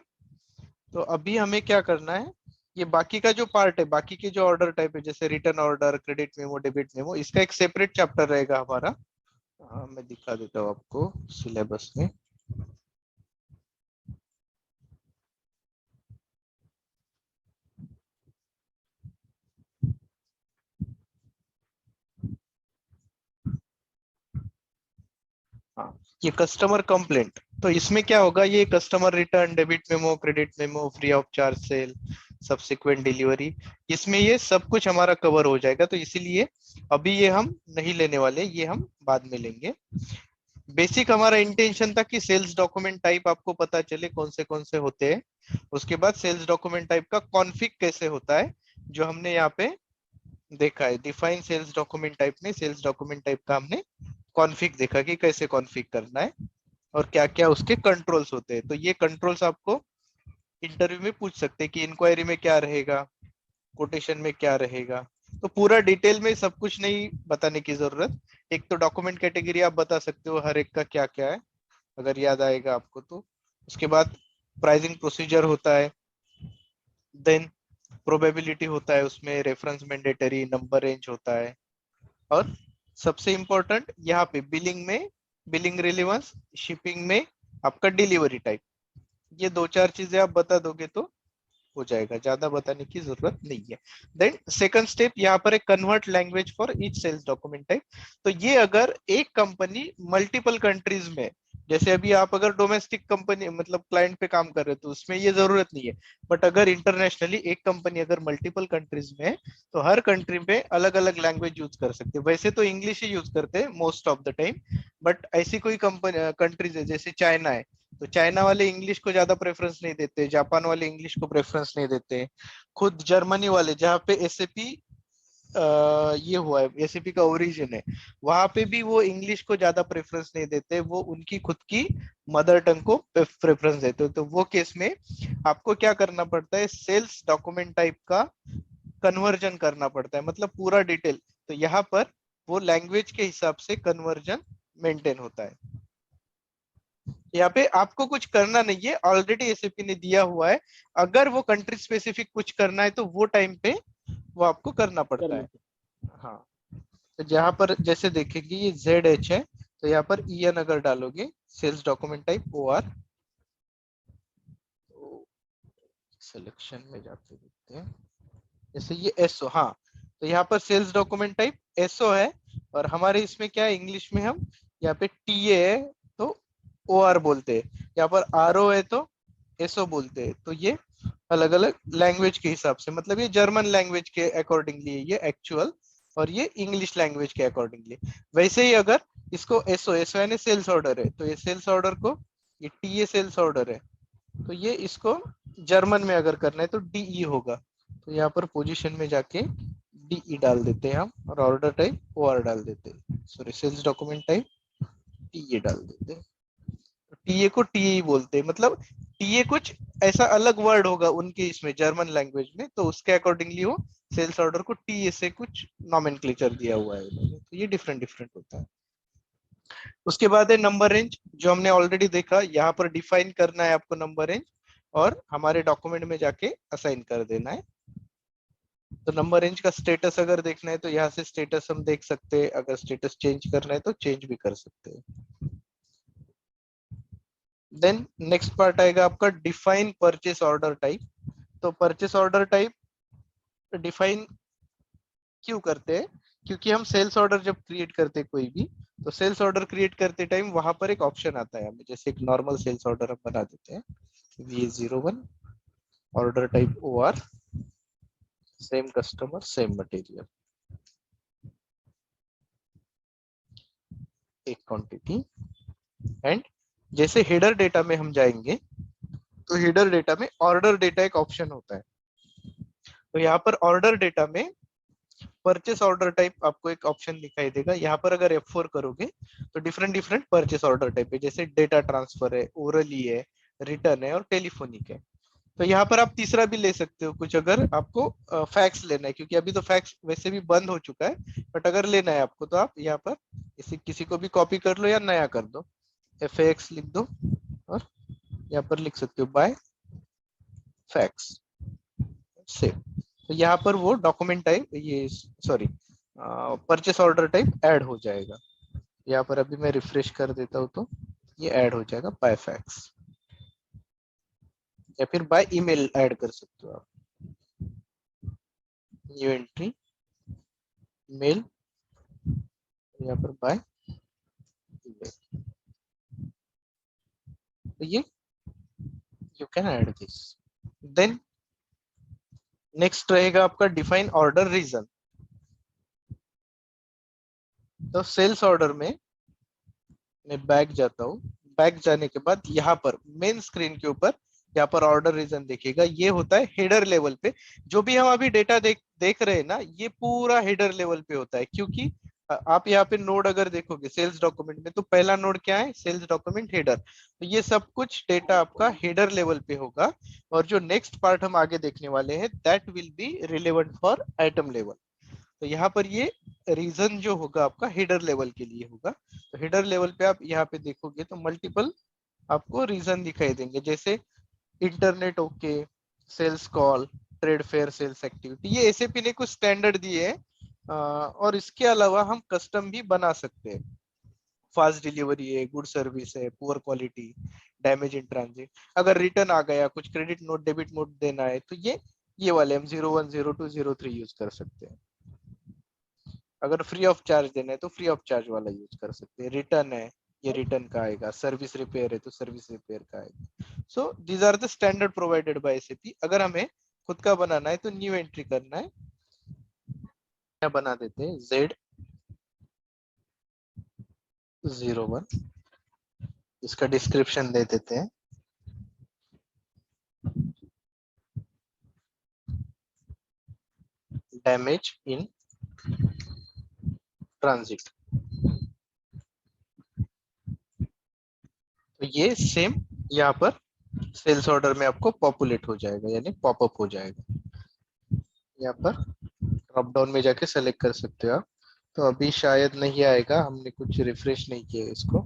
[SPEAKER 1] तो अभी हमें क्या करना है, ये बाकी का जो पार्ट है, बाकी के जो ऑर्डर टाइप है, जैसे return order, credit memo, debit memo, इसका एक सेपरेट चैप्टर रहेगा हमारा। मैं दिखा देता हूँ आपको सिलेबस में। हाँ, ये कस्टमर कंप्लेंट। तो इसमें क्या होगा, ये customer return, debit memo, credit memo, free of charge sale, subsequent delivery, इसमें ये सब कुछ हमारा कवर हो जाएगा। तो इसीलिए अभी ये हम नहीं लेने वाले, ये हम बाद में लेंगे। बेसिक हमारा इंटेंशन था कि सेल्स डॉक्यूमेंट टाइप आपको पता चले कौन से होते हैं। उसके बाद सेल्स डॉक्यूमेंट टाइप का कॉन्फ़िग कैसे होता है, जो हमने यहाँ पे देखा है। डिफाइन सेल्स डॉक्यूमेंट टाइप में सेल्स डॉक्यूमेंट टाइप का हमने कॉन्फ़िग देखा कि कैसे कॉन्फ़िग करना है और क्या क्या उसके कंट्रोल्स होते हैं। तो ये कंट्रोल्स आपको इंटरव्यू में पूछ सकते हैं कि इंक्वायरी में क्या रहेगा, कोटेशन में क्या रहेगा। तो पूरा डिटेल में सब कुछ नहीं बताने की जरूरत, एक तो डॉक्यूमेंट कैटेगरी आप बता सकते हो हर एक का क्या क्या है, अगर याद आएगा आपको तो। उसके बाद प्राइसिंग प्रोसीजर होता है, देन प्रोबेबिलिटी होता है, उसमें रेफरेंस मैंडेटरी, नंबर रेंज होता है, और सबसे इंपॉर्टेंट यहाँ पे बिलिंग में बिलिंग रिलेवेंस, शिपिंग में आपका डिलीवरी टाइप। ये दो चार चीजें आप बता दोगे तो हो जाएगा, ज्यादा बताने की जरूरत नहीं है। देन सेकंड स्टेप यहाँ पर एक convert language for each sales document type. तो ये अगर एक कंपनी मल्टीपल कंट्रीज में, जैसे अभी आप अगर डोमेस्टिक कंपनी मतलब क्लाइंट पे काम कर रहे हो तो उसमें ये जरूरत नहीं है, बट अगर इंटरनेशनली एक कंपनी अगर मल्टीपल कंट्रीज में है तो हर कंट्री में अलग अलग लैंग्वेज यूज कर सकते हैं। वैसे तो इंग्लिश ही यूज करते हैं most of the time, but ऐसी कोई कंपनी कंट्रीज है जैसे चाइना है, तो चाइना वाले इंग्लिश को ज्यादा प्रेफरेंस नहीं देते, जापान वाले इंग्लिश को प्रेफरेंस नहीं देते, खुद जर्मनी वाले जहाँ पे एसएपी ये हुआ है, एसएपी का ओरिजिन है, वहां पे भी वो इंग्लिश को ज्यादा प्रेफरेंस नहीं देते, वो उनकी खुद की मदर टंग को प्रेफरेंस देते हो। तो वो केस में आपको क्या करना पड़ता है, सेल्स डॉक्यूमेंट टाइप का कन्वर्जन करना पड़ता है, मतलब पूरा डिटेल। तो यहाँ पर वो लैंग्वेज के हिसाब से कन्वर्जन मेंटेन होता है। यहाँ पे आपको कुछ करना नहीं है, ऑलरेडी एसएपी ने दिया हुआ है, अगर वो कंट्री स्पेसिफिक कुछ करना है तो वो टाइम पे वो आपको करना
[SPEAKER 2] कर
[SPEAKER 1] पड़ता है।
[SPEAKER 2] लेते।
[SPEAKER 1] हाँ, तो जहां पर जैसे देखेंगे ये जेड एच है, तो यहाँ पर ईएन अगर डालोगे, sales document type O R, selection में जाके देखते हैं, जैसे ये एसओ, हाँ, तो यहाँ पर सेल्स डॉक्यूमेंट टाइप एसओ है, और हमारे इसमें क्या है, इंग्लिश में हम यहाँ पे टीए है तो ओ आर बोलते हैं, यहाँ पर आर ओ है तो एसओ बोलते हैं। तो ये अलग अलग लैंग्वेज के हिसाब से, मतलब ये जर्मन लैंग्वेज के अकॉर्डिंगली ये एक्चुअल, और ये इंग्लिश लैंग्वेज के अकॉर्डिंगली। वैसे ही अगर इसको एसओ, एसओ यानी सेल्स ऑर्डर है, तो ये सेल्स ऑर्डर को, ये टीए सेल्स ऑर्डर है, तो ये इसको जर्मन में अगर करना है तो डीई होगा। तो यहाँ पर पोजीशन में जाके डीई डाल देते हैं हम, और ऑर्डर टाइप ओ आर डाल देते हैं, sorry sales document type TA डाल देते हैं। टीए को टीए बोलते हैं, मतलब टीए कुछ ऐसा अलग वर्ड होगा उनके इसमें जर्मन लैंग्वेज में, तो उसके अकॉर्डिंगली वो सेल्स ऑर्डर को टीए से कुछ नॉमेनक्लेचर दिया हुआ है उन्होंने, तो ये डिफरेंट डिफरेंट होता है। उसके बाद है नंबर रेंज, जो हमने ऑलरेडी देखा, यहाँ पर डिफाइन करना है आपको नंबर रेंज, और हमारे डॉक्यूमेंट में जाके असाइन कर देना है। तो नंबर रेंज का स्टेटस अगर देखना है तो यहाँ से स्टेटस हम देख सकते हैं, अगर स्टेटस चेंज करना है तो चेंज भी कर सकते हैं। देन नेक्स्ट पार्ट आएगा आपका डिफाइन परचेस ऑर्डर टाइप। तो परचेस ऑर्डर टाइप डिफाइन क्यों करते हैं, क्योंकि हम सेल्स ऑर्डर जब क्रिएट करते हैं कोई भी, तो सेल्स ऑर्डर क्रिएट करते टाइम वहां पर एक ऑप्शन आता है हमें, जैसे एक नॉर्मल सेल्स ऑर्डर हम बना देते हैं, VA01 order type OR, same customer same material, एक क्वांटिटी, एंड जैसे हेडर डेटा में हम जाएंगे तो हेडर डेटा में ऑर्डर डेटा एक ऑप्शन होता है। तो यहाँ पर ऑर्डर डेटा में परचेस ऑर्डर टाइप आपको एक ऑप्शन दिखाई देगा, यहाँ पर अगर F4 करोगे तो different different purchase order type है, जैसे डेटा ट्रांसफर है, ओरली है, रिटर्न है, और टेलीफोनिक है। तो यहाँ पर आप तीसरा भी ले सकते हो कुछ, अगर आपको फैक्स लेना है, क्योंकि अभी तो फैक्स वैसे भी बंद हो चुका है, बट अगर लेना है आपको तो आप यहाँ पर किसी को भी कॉपी कर लो या नया कर दो, FAX लिख दो, और यहाँ पर लिख सकते हो बाय फैक्स सेव। तो यहाँ पर वो डॉक्यूमेंट टाइप, ये sorry purchase order type add हो जाएगा। यहाँ पर अभी मैं रिफ्रेश कर देता हूँ तो ये ऐड हो जाएगा बाय फैक्स, या फिर बाय ईमेल ऐड कर सकते हो आप, न्यू एंट्री मेल, यहाँ पर बाय ईमेल, तो ये you can add this. Then next रहेगा आपका डिफाइन ऑर्डर रीजन। तो सेल्स ऑर्डर में मैं बैक जाता हूँ, बैक जाने के बाद यहाँ पर मेन स्क्रीन के ऊपर यहाँ पर ऑर्डर रीजन देखिएगा, ये होता है हेडर लेवल पे। जो भी हम अभी डेटा देख रहे हैं ना, ये पूरा हेडर लेवल पे होता है, क्योंकि आप यहाँ पे नोड अगर देखोगे सेल्स डॉक्यूमेंट में, तो पहला नोड क्या है, सेल्स डॉक्यूमेंट हेडर। तो ये सब कुछ डेटा आपका हेडर लेवल पे होगा, और जो नेक्स्ट पार्ट हम आगे देखने वाले हैं that will be relevant for item level. तो यहाँ पर ये रीजन जो होगा आपका हेडर लेवल के लिए होगा। तो हेडर लेवल पे आप यहाँ पे देखोगे तो मल्टीपल आपको रीजन दिखाई देंगे, जैसे internet okay, sales call, trade fair, sales activity. ये एसएपी ने कुछ स्टैंडर्ड दिए हैं, और इसके अलावा हम कस्टम भी बना सकते हैं। फास्ट डिलीवरी है, गुड सर्विस है, poor quality, damage in transit, अगर रिटर्न आ गया, कुछ क्रेडिट नोट डेबिट नोट देना है, तो ये वाले हम 01, 02, 03 यूज कर सकते हैं। अगर फ्री ऑफ चार्ज देना है तो फ्री ऑफ चार्ज वाला यूज कर सकते हैं। रिटर्न है, ये रिटर्न का आएगा। सर्विस रिपेयर है तो सर्विस रिपेयर का आएगा। So these are the standard provided by SAP. अगर हमें खुद का बनाना है तो न्यू एंट्री करना है, क्या बना देते हैं, Z01। इसका डिस्क्रिप्शन दे देते हैं, डैमेज इन ट्रांजिट। तो ये सेम यहाँ पर सेल्स ऑर्डर में आपको पॉपुलेट हो जाएगा, यानी पॉपअप हो जाएगा। यहाँ पर ड्रॉप डाउन में जाके सेलेक्ट कर सकते हो आप। तो अभी शायद नहीं आएगा, हमने कुछ रिफ्रेश नहीं किया इसको।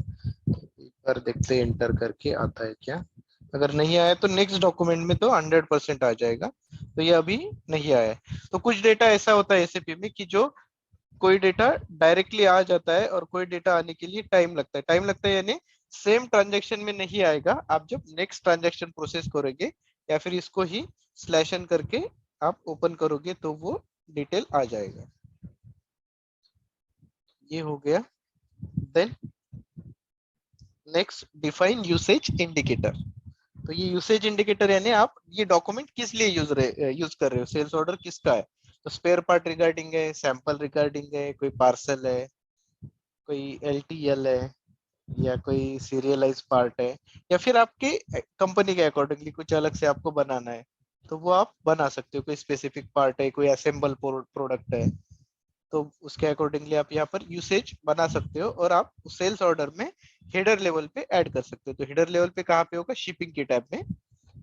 [SPEAKER 1] एक बार देखते हैं इंटर करके आता है क्या। अगर नहीं आया तो नेक्स्ट डॉक्यूमेंट में तो 100% आ जाएगा। तो ये अभी नहीं आया है। तो कुछ डेटा ऐसा होता है एसएपी में कि जो कोई डेटा डायरेक्टली आ जाता है और कोई डेटा आने के लिए टाइम लगता है। टाइम लगता है यानी सेम ट्रांजेक्शन में नहीं आएगा, आप जब नेक्स्ट ट्रांजेक्शन प्रोसेस करोगे या फिर इसको ही स्लैश एन करके आप ओपन करोगे तो वो डिटेल आ जाएगा। ये हो गया। Then next define usage indicator. तो ये यूसेज इंडिकेटर यानी आप ये डॉक्यूमेंट किस लिए यूज कर रहे हो, सेल्स ऑर्डर किसका है। तो स्पेयर पार्ट रिगार्डिंग है, सैंपल रिगार्डिंग है, कोई पार्सल है, कोई एलटीएल है, या कोई सीरियलाइज पार्ट है, या फिर आपके कंपनी के अकॉर्डिंगली कुछ अलग से आपको बनाना है, तो वो आप बना सकते हो। कोई स्पेसिफिक पार्ट है, कोई असेंबल प्रोडक्ट है, तो उसके अकॉर्डिंगली आप यहाँ पर यूसेज बना सकते हो, और आप सेल्स ऑर्डर में हेडर लेवल पे ऐड कर सकते हो। तो हेडर लेवल पे कहाँ पे होगा, शिपिंग के टैब में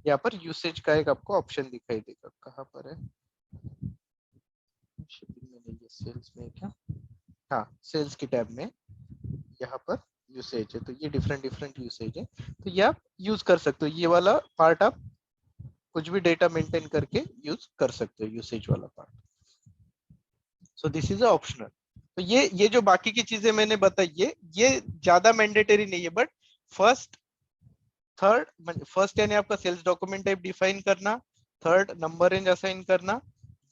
[SPEAKER 1] यहाँ पर यूसेज का एक आपको ऑप्शन दिखाई देगा। कहाँ पर है, शिपिंग में नहीं है, सेल्स में है क्या, हाँ सेल्स की टैब में यहाँ पर यूसेज है। तो ये डिफरेंट डिफरेंट यूसेज है, तो ये आप यूज कर सकते हो। ये वाला पार्ट आप कुछ भी डेटा मेंटेन करके यूज कर सकते हो, यूसेज वाला part. So this is optional. तो ये जो बाकी की चीजें मैंने बताई, ये ज्यादा मैंडेटरी नहीं है, बट फर्स्ट फर्स्ट यानी आपका सेल्स डॉक्यूमेंट टाइप डिफाइन करना, थर्ड नंबर रेंज असाइन करना,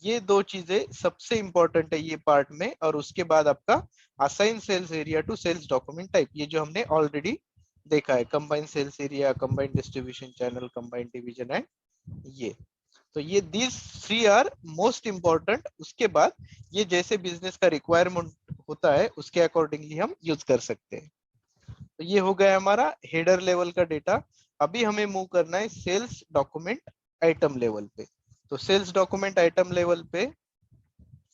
[SPEAKER 1] ये दो चीजें सबसे इंपॉर्टेंट है ये पार्ट में। और उसके बाद आपका assign sales area to sales document type, ये जो हमने ऑलरेडी देखा है, combined sales area, combined distribution channel, combined division and ये। तो ये these three are most important. उसके बाद ये जैसे बिजनेस का रिक्वायरमेंट होता है उसके अकॉर्डिंगली हम यूज कर सकते हैं। तो ये हो गया हमारा हेडर लेवल का डेटा। अभी हमें मूव करना है सेल्स डॉक्यूमेंट आइटम लेवल पे। तो सेल्स डॉक्यूमेंट आइटम लेवल पे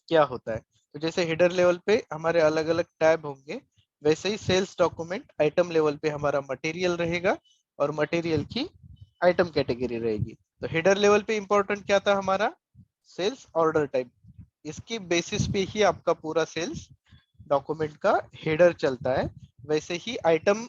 [SPEAKER 1] क्या होता है, तो जैसे हेडर लेवल पे हमारे अलग अलग टैब होंगे, वैसे ही सेल्स डॉक्यूमेंट आइटम लेवल पे हमारा मटेरियल रहेगा, और मटेरियल की आइटम कैटेगरी रहेगी। तो हेडर लेवल पे इंपॉर्टेंट क्या था हमारा, सेल्स ऑर्डर टाइप। इसकी बेसिस पे ही आपका पूरा सेल्स डॉक्यूमेंट का हेडर चलता है। वैसे ही आइटम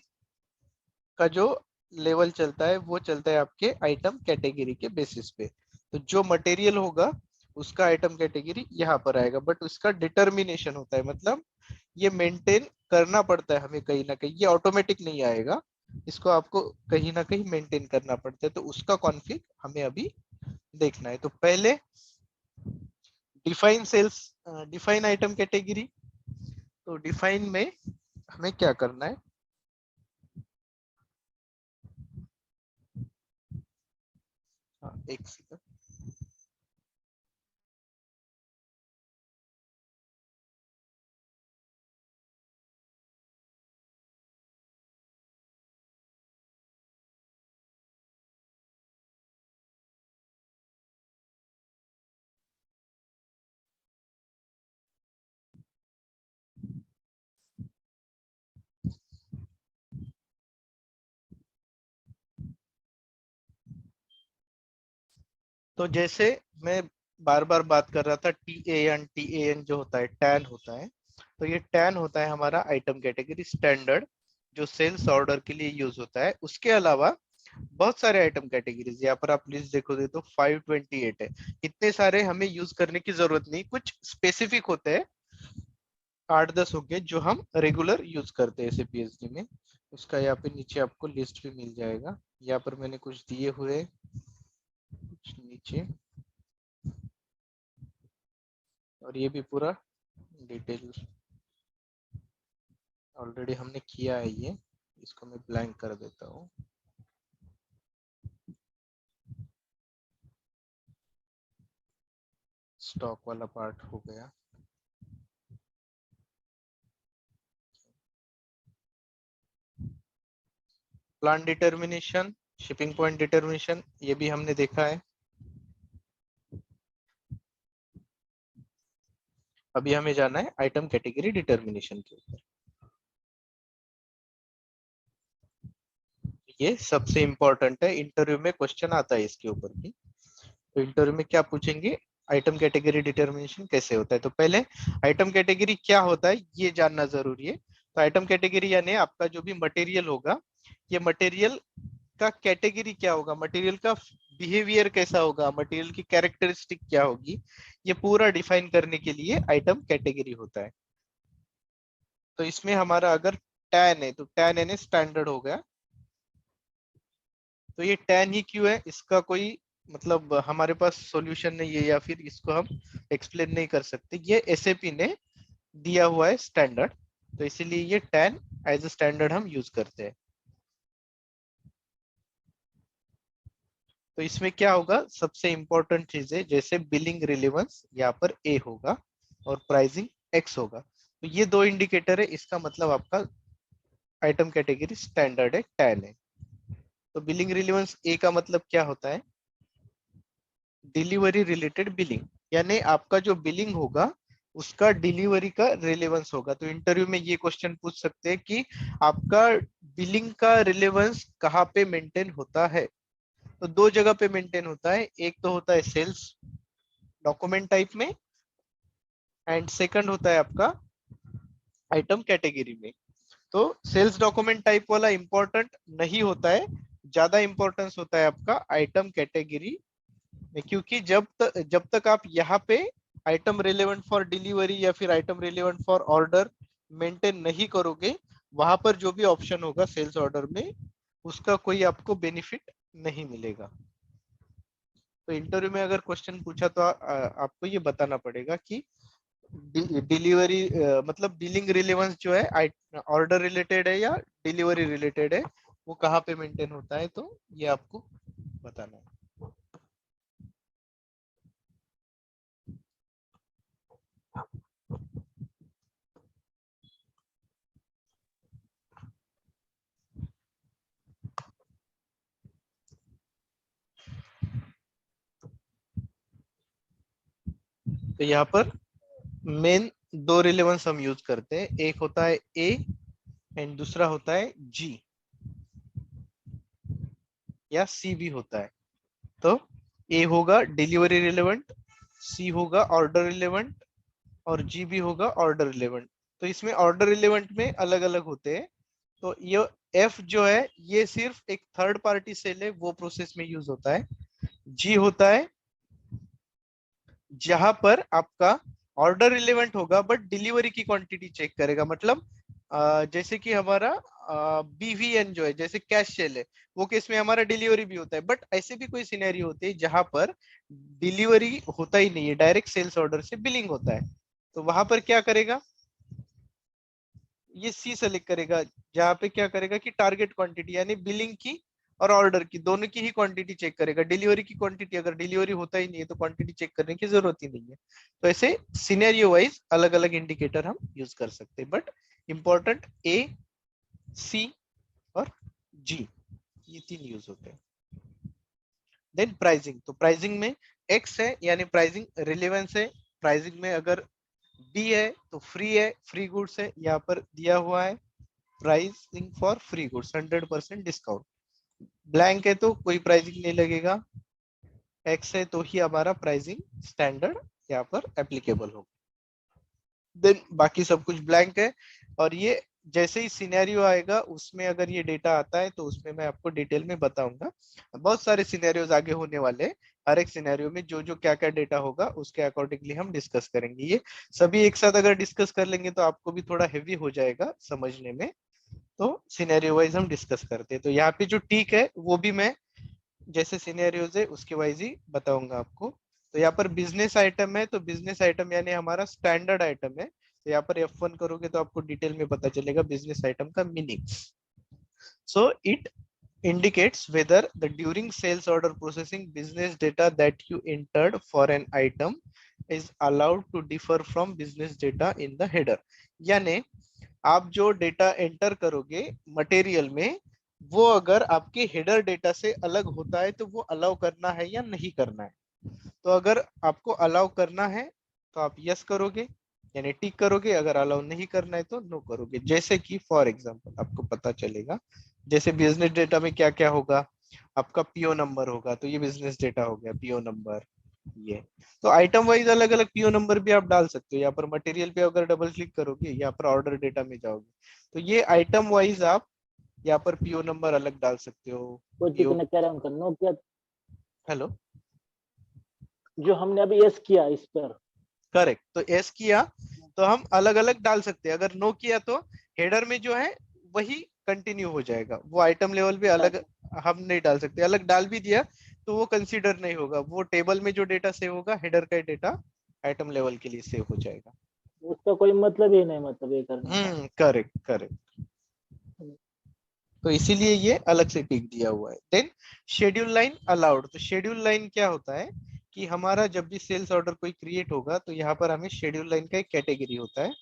[SPEAKER 1] का जो लेवल चलता है वो चलता है आपके आइटम कैटेगरी के बेसिस पे। तो जो मटेरियल होगा उसका आइटम कैटेगरी यहाँ पर आएगा, बट उसका डिटर्मिनेशन होता है, मतलब ये मेंटेन करना पड़ता है हमें कहीं ना कहीं, ये ऑटोमेटिक नहीं आएगा, इसको आपको कहीं ना कहीं मेंटेन करना पड़ता है। तो उसका कॉन्फ़िग हमें अभी देखना है। तो पहले define sales, define item category. तो डिफाइन में हमें क्या करना है, हाँ एक सेकंड। तो जैसे मैं बार बार बात कर रहा था, टीएएन जो होता है टैन होता है, तो ये टैन होता है हमारा आइटम कैटेगरी स्टैंडर्ड, जो सेल्स ऑर्डर के लिए यूज होता है। उसके अलावा बहुत सारे आइटम कैटेगरीज यहाँ पर आप लिस्ट देखोगे तो 528 है। इतने सारे हमें यूज करने की जरूरत नहीं, कुछ स्पेसिफिक होते हैं 8-10 होंगे जो हम रेगुलर यूज करते हैं एसएपीएसडी में। उसका यहाँ पे नीचे आपको लिस्ट भी मिल जाएगा। यहाँ पर मैंने कुछ दिए हुए, कुछ नीचे, और ये भी पूरा डिटेल ऑलरेडी हमने किया है। ये इसको मैं ब्लैंक कर देता हूँ। स्टॉक वाला पार्ट हो गया। Plan determination, shipping point determination, ये भी हमने देखा है। अभी हमें जाना है आइटम कैटेगरी डिटर्मिनेशन के ऊपर। ये सबसे इंपॉर्टेंट है, इंटरव्यू में क्वेश्चन आता है इसके ऊपर भी। तो इंटरव्यू में क्या पूछेंगे, आइटम कैटेगरी डिटर्मिनेशन कैसे होता है। तो पहले आइटम कैटेगरी क्या होता है ये जानना जरूरी है। तो आइटम कैटेगरी यानी आपका जो भी मटेरियल होगा, ये मटेरियल का कैटेगरी क्या होगा, मटेरियल का बिहेवियर कैसा होगा, मटेरियल की कैरेक्टरिस्टिक क्या होगी, ये पूरा डिफाइन करने के लिए आइटम कैटेगरी होता है। तो इसमें हमारा अगर टैन है तो टैन यानी स्टैंडर्ड हो गया। तो ये टैन ही क्यों है, इसका कोई मतलब हमारे पास सॉल्यूशन नहीं है, या फिर इसको हम एक्सप्लेन नहीं कर सकते। ये एसएपी ने दिया हुआ है स्टैंडर्ड, तो इसीलिए ये टैन एज अ स्टैंडर्ड हम यूज करते हैं। तो इसमें क्या होगा, सबसे इंपॉर्टेंट चीज है, जैसे बिलिंग रिलेवेंस यहाँ पर ए होगा और प्राइसिंग एक्स होगा। तो ये दो इंडिकेटर है, इसका मतलब आपका आइटम कैटेगरी स्टैंडर्ड है, टैन है। तो बिलिंग रिलेवेंस ए का मतलब क्या होता है, डिलीवरी रिलेटेड बिलिंग, यानी आपका जो बिलिंग होगा उसका डिलीवरी का रिलेवेंस होगा। तो इंटरव्यू में ये क्वेश्चन पूछ सकते हैं कि आपका बिलिंग का रिलेवेंस कहाँ पे मेंटेन होता है। तो दो जगह पे मेंटेन होता है, एक तो होता है सेल्स डॉक्यूमेंट टाइप में, एंड सेकंड होता है आपका आइटम कैटेगरी में। तो सेल्स डॉक्यूमेंट टाइप वाला इंपॉर्टेंट नहीं होता है, ज्यादा इंपॉर्टेंस होता है आपका आइटम कैटेगरी में, क्योंकि जब तक आप यहाँ पे आइटम रिलेवेंट फॉर डिलीवरी या फिर item relevant for order maintain नहीं करोगे, वहां पर जो भी ऑप्शन होगा सेल्स ऑर्डर में उसका कोई आपको बेनिफिट नहीं मिलेगा। तो इंटरव्यू में अगर क्वेश्चन पूछा तो आपको ये बताना पड़ेगा कि डिलीवरी मतलब बिलिंग रिलेवेंस जो है ऑर्डर रिलेटेड है या डिलीवरी रिलेटेड है, वो कहाँ पे मेंटेन होता है, तो ये आपको बताना है। तो यहाँ पर मेन दो रिलेवेंस हम यूज करते हैं, एक होता है ए एंड दूसरा होता है जी या सी भी होता है। तो ए होगा डिलीवरी रिलेवेंट, सी होगा ऑर्डर रिलेवेंट, और जी भी होगा ऑर्डर रिलेवेंट। तो इसमें ऑर्डर रिलेवेंट में अलग अलग होते हैं। तो ये एफ जो है ये सिर्फ एक थर्ड पार्टी सेल है, वो प्रोसेस में यूज होता है। जी होता है जहां पर आपका ऑर्डर रिलेवेंट होगा बट डिलीवरी की क्वांटिटी चेक करेगा। मतलब जैसे कि हमारा बीवीएन जो है, जैसे कैश सेल है, वो केस में हमारा डिलीवरी भी होता है, बट ऐसे भी कोई सिनेरियो होती है जहां पर डिलीवरी होता ही नहीं है, डायरेक्ट सेल्स ऑर्डर से बिलिंग होता है। तो वहां पर क्या करेगा, ये सी सेलेक्ट करेगा, जहां पे क्या करेगा कि टारगेट क्वांटिटी यानी बिलिंग की और ऑर्डर की दोनों की ही क्वांटिटी चेक करेगा। डिलीवरी की क्वांटिटी अगर डिलीवरी होता ही नहीं है तो क्वांटिटी चेक करने की जरूरत ही नहीं है। तो ऐसे सिनेरियो वाइज अलग अलग इंडिकेटर हम यूज कर सकते हैं, बट इंपॉर्टेंट ए, सी और जी, ये तीन यूज होते हैं। देन प्राइसिंग, तो प्राइसिंग में एक्स है यानी प्राइसिंग रिलेवेंस है। प्राइसिंग में अगर बी है तो फ्री है, फ्री गुड्स है, यहाँ पर दिया हुआ है pricing for free goods 100% discount. Blank है तो कोई प्राइसिंग नहीं लगेगा। एक्स है तो ही हमारा प्राइसिंग स्टैंडर्ड यहाँ पर एप्लीकेबल होगा। देन बाकी सब कुछ ब्लैंक है। और ये जैसे ही सिनेरियो आएगा उसमें अगर ये डेटा आता है तो उसमें मैं आपको डिटेल में बताऊंगा। बहुत सारे सिनेरियोज आगे होने वाले हैं, हर एक सिनेरियो में जो जो क्या क्या डेटा होगा उसके अकॉर्डिंगली हम डिस्कस करेंगे। ये सभी एक साथ अगर डिस्कस कर लेंगे तो आपको भी थोड़ा हेवी हो जाएगा समझने में, तो सिनेरियो वाइज हम डिस्कस करते हैं। तो यहाँ पे जो टिक है वो भी मैं जैसे सिनेरियोज है उसके वाइज ही बताऊंगा आपको। तो यहाँ पर बिजनेस आइटम है, तो बिजनेस आइटम यानी हमारा स्टैंडर्ड आइटम है। तो यहाँ पर F1 करोगे तो आपको डिटेल में पता चलेगा बिजनेस आइटम का meaning. So it indicates whether the during sales order processing business data that you entered for an item is allowed to differ from business data in the header। यानी आप जो data enter करोगे material में वो अगर आपके header data से अलग होता है तो वो अलाउ करना है या नहीं करना है। तो अगर आपको अलाउ करना है तो आप यस करोगे यानी टिक करोगे, अगर अलाउ नहीं करना है तो नो करोगे। जैसे कि फॉर एग्जांपल आपको पता चलेगा जैसे बिजनेस डेटा में क्या क्या होगा, आपका पीओ नंबर होगा, तो ये बिजनेस डेटा हो गया पीओ नंबर। ये तो आइटम वाइज अलग अलग पीओ नंबर भी आप डाल सकते हो। यहाँ पर मटेरियल पे अगर डबल क्लिक करोगे यहाँ पर ऑर्डर डेटा में जाओगे तो ये आइटम वाइज आप यहाँ पर पीओ नंबर अलग डाल सकते हो।
[SPEAKER 2] वो
[SPEAKER 1] पीओ
[SPEAKER 2] चिकन कह रहा हूँ नो किया,
[SPEAKER 1] हेलो
[SPEAKER 2] जो हमने अभी यस किया इस पर।
[SPEAKER 1] करेक्ट, तो एस किया तो हम अलग अलग डाल सकते हैं। अगर नो किया तो हेडर में जो है वही कंटिन्यू हो जाएगा, वो आइटम लेवल पे अलग हम नहीं डाल सकते। अलग डाल भी दिया तो वो कंसीडर नहीं होगा, वो टेबल में जो डेटा सेव होगा हेडर का डेटा आइटम लेवल के लिए सेव हो जाएगा।
[SPEAKER 2] उसका कोई मतलब ही नहीं, मतलब ये करने का।
[SPEAKER 1] करेक्ट करेक्ट, तो इसीलिए ये अलग से टिक दिया हुआ है। देन शेड्यूल लाइन अलाउड, तो शेड्यूल लाइन क्या होता है कि हमारा जब भी सेल्स ऑर्डर कोई क्रिएट होगा तो यहाँ पर हमें शेड्यूल लाइन का एक कैटेगरी होता है।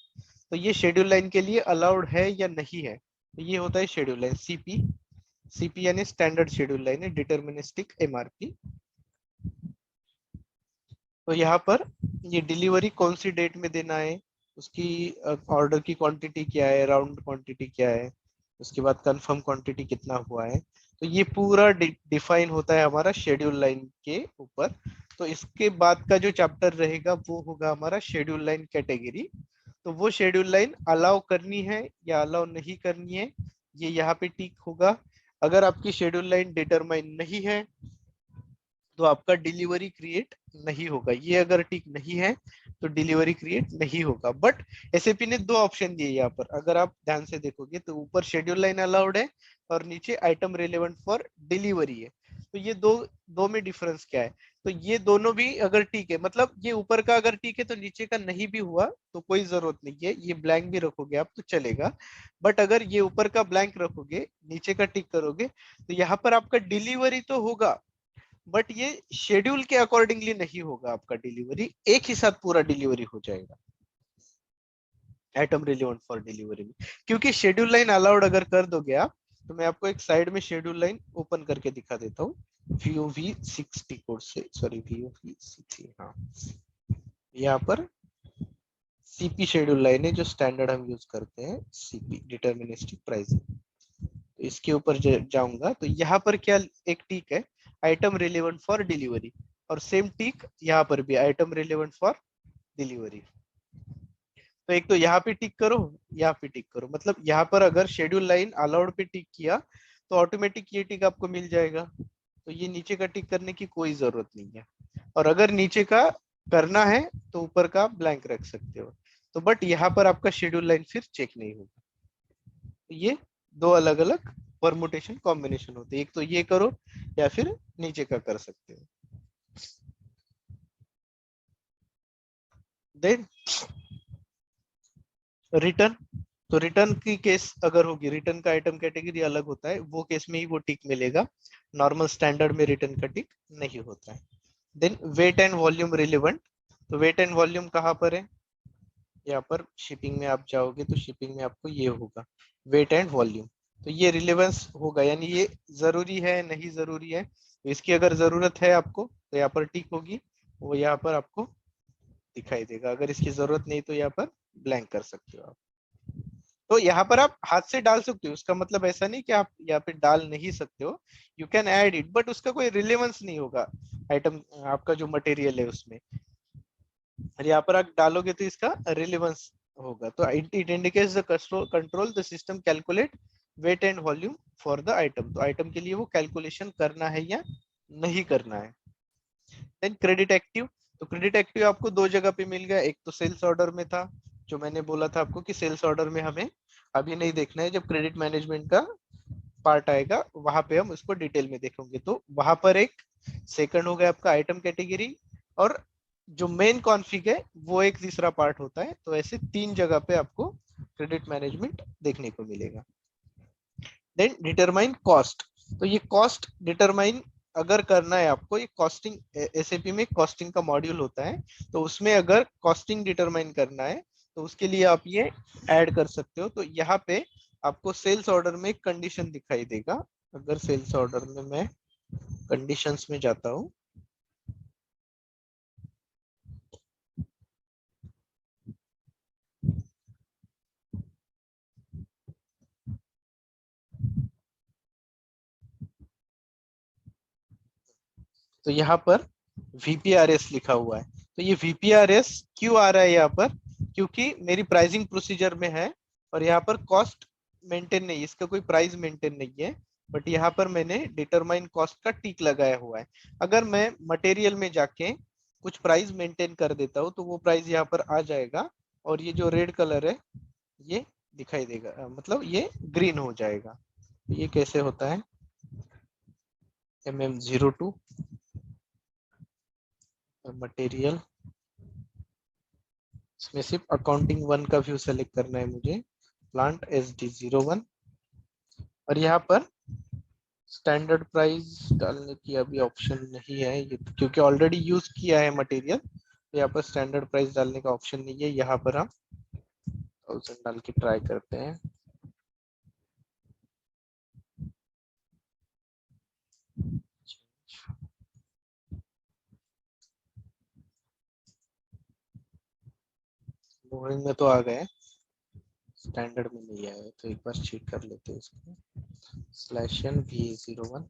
[SPEAKER 1] तो ये शेड्यूल लाइन के लिए अलाउड है या नहीं है, तो ये होता है शेड्यूल लाइन सीपी। सीपी यानी स्टैंडर्ड शेड्यूल लाइन है, डिटर्मिनिस्टिक एमआरपी। तो यहाँ पर ये डिलीवरी कौन सी डेट में देना है, उसकी ऑर्डर की क्वांटिटी क्या है, राउंड क्वांटिटी क्या है, उसके बाद कंफर्म क्वांटिटी कितना हुआ है, तो ये पूरा डिफाइन होता है हमारा शेड्यूल लाइन के ऊपर। तो इसके बाद का जो चैप्टर रहेगा वो होगा हमारा शेड्यूल लाइन कैटेगरी। तो वो शेड्यूल लाइन अलाउ करनी है या अलाउ नहीं करनी है ये यहाँ पे टिक होगा। अगर आपकी शेड्यूल लाइन डिटरमाइन नहीं है तो आपका डिलीवरी क्रिएट नहीं होगा। ये अगर टिक नहीं है तो डिलीवरी क्रिएट नहीं होगा। बट एसएपी ने दो ऑप्शन दिए यहाँ पर, अगर आप ध्यान से देखोगे तो ऊपर शेड्यूल लाइन अलाउड है और नीचे आइटम रिलेवेंट फॉर डिलीवरी है। तो ये दो में डिफरेंस क्या है, तो ये दोनों भी अगर टिक है, मतलब ये ऊपर का अगर टिक है तो नीचे का नहीं भी हुआ तो कोई जरूरत नहीं है, ये ब्लैंक भी रखोगे आप तो चलेगा। बट अगर ये ऊपर का ब्लैंक रखोगे नीचे का टिक करोगे तो यहाँ पर आपका डिलीवरी तो होगा बट ये शेड्यूल के अकॉर्डिंगली नहीं होगा आपका डिलीवरी, एक ही साथ पूरा डिलीवरी हो जाएगा आइटम रिलेवेंट फॉर डिलीवरी में। क्योंकि शेड्यूल लाइन अलाउड अगर कर दोगे आप, तो मैं आपको एक साइड में शेड्यूल लाइन ओपन करके दिखा देता हूँ VOV60 कोड से, सॉरी VOV60, हाँ यहाँ पर सीपी शेड्यूल लाइन है जो स्टैंडर्ड हम यूज करते हैं, सीपी डिटर्मिनिस्टिक प्राइसिंग। तो इसके ऊपर जाऊंगा तो यहाँ पर क्या एक टिक है आइटम रिलेवेंट फॉर डिलीवरी, और सेम टिक यहाँ पर भी आइटम रिलेवेंट फॉर डिलीवरी। तो एक तो यहाँ पे टिक करो, यहाँ पे टिक करो, मतलब यहाँ पर अगर शेड्यूल लाइन अलाउड पे टिक किया तो ऑटोमेटिक ये टिक आपको मिल जाएगा। तो ये नीचे का टिक करने की कोई जरूरत नहीं है, और अगर नीचे का करना है तो ऊपर का ब्लैंक रख सकते हो। तो बट यहाँ पर आपका शेड्यूल लाइन फिर चेक नहीं होगा। तो ये दो अलग अलग परमुटेशन कॉम्बिनेशन होते हैं, एक तो ये करो या फिर नीचे का कर सकते हो। देन रिटर्न, तो रिटर्न की केस अगर होगी, रिटर्न का आइटम कैटेगरी अलग होता है, वो केस में ही वो टिक मिलेगा, नॉर्मल स्टैंडर्ड में रिटर्न का टिक नहीं होता है। Then weight and volume relevant, तो वेट एंड वॉल्यूम कहाँ पर है, यहाँ पर शिपिंग में आप जाओगे तो शिपिंग में आपको ये होगा वेट एंड वॉल्यूम। तो ये रिलेवेंस होगा यानी ये जरूरी है नहीं जरूरी है, तो इसकी अगर जरूरत है आपको तो यहाँ पर टिक होगी, वो यहाँ पर आपको दिखाई देगा। अगर इसकी जरूरत नहीं तो यहाँ पर ब्लैंक कर सकते हो आप। तो यहाँ पर आप हाथ से डाल सकते हो, उसका मतलब ऐसा नहीं कि आप यहाँ पे डाल नहीं सकते हो, you can add it, but उसका कोई रिलेवेंस नहीं होगा आइटम, आपका जो मटेरियल है उसमें। और यहाँ पर आप डालोगे तो इसका रिलेवेंस होगा। तो it indicates the control the system calculate weight and volume for the item, तो आइटम के लिए वो कैलकुलेशन करना है या नहीं करना है। देन क्रेडिट एक्टिव, तो क्रेडिट एक्टिव आपको दो जगह पे मिल गया, एक तो सेल्स ऑर्डर में था, जो मैंने बोला था आपको कि सेल्स ऑर्डर में हमें अभी नहीं देखना है, जब क्रेडिट मैनेजमेंट का पार्ट आएगा वहां पे हम उसको डिटेल में देखेंगे। तो वहां पर एक सेकंड हो गया आपका आइटम कैटेगरी, और जो मेन कॉन्फिग है वो एक तीसरा पार्ट होता है। तो ऐसे तीन जगह पे आपको क्रेडिट मैनेजमेंट देखने को मिलेगा। देन डिटरमाइन कॉस्ट, तो ये कॉस्ट डिटरमाइन अगर करना है आपको, ये कॉस्टिंग एसएपी में कॉस्टिंग का मॉड्यूल होता है, तो उसमें अगर कॉस्टिंग डिटरमाइन करना है तो उसके लिए आप ये ऐड कर सकते हो। तो यहाँ पे आपको सेल्स ऑर्डर में एक कंडीशन दिखाई देगा, अगर सेल्स ऑर्डर में मैं कंडीशंस में जाता हूँ, तो यहाँ पर VPRS लिखा हुआ है। तो ये VPRS क्यों आ रहा है यहाँ पर, क्योंकि मेरी प्राइसिंग प्रोसीजर में है और यहाँ पर कॉस्ट मेंटेन नहीं, इसका कोई प्राइस मेंटेन नहीं है, बट यहाँ पर मैंने डिटरमाइन कॉस्ट का टिक लगाया हुआ है। अगर मैं मटेरियल में जाके कुछ प्राइस मेंटेन कर देता हूँ तो वो प्राइस यहाँ पर आ जाएगा, और ये जो रेड कलर है ये दिखाई देगा, मतलब ये ग्रीन हो जाएगा। ये कैसे होता है, MM02 मटेरियल, इसमें सिर्फ अकाउंटिंग 1 का व्यू सेलेक्ट करना है मुझे, प्लांट SD01, और यहाँ पर स्टैंडर्ड प्राइस डालने की अभी ऑप्शन नहीं है ये, क्योंकि ऑलरेडी यूज किया है मटेरियल, तो यहाँ पर स्टैंडर्ड प्राइस डालने का ऑप्शन नहीं है। यहाँ पर हम 1000 डाल के ट्राई करते हैं। मूविंग में तो आ गए, स्टैंडर्ड में नहीं आया, तो एक बार चेक कर लेते हैं इसको। /n VA01,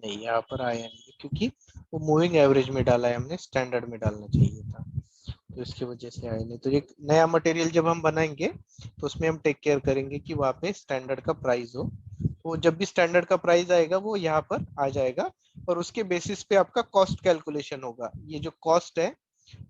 [SPEAKER 1] नहीं यहाँ पर आया नहीं, क्योंकि वो मूविंग एवरेज में डाला है हमने, स्टैंडर्ड में डालना चाहिए था, तो इसकी वजह से आया नहीं। तो एक नया मटेरियल जब हम बनाएंगे तो उसमें हम टेक केयर करेंगे कि वहाँ पे स्टैंडर्ड का प्राइस हो, तो जब भी स्टैंडर्ड का प्राइस आएगा वो यहाँ पर आ जाएगा, और उसके बेसिस पे आपका कॉस्ट कैलकुलेशन होगा। ये जो कॉस्ट है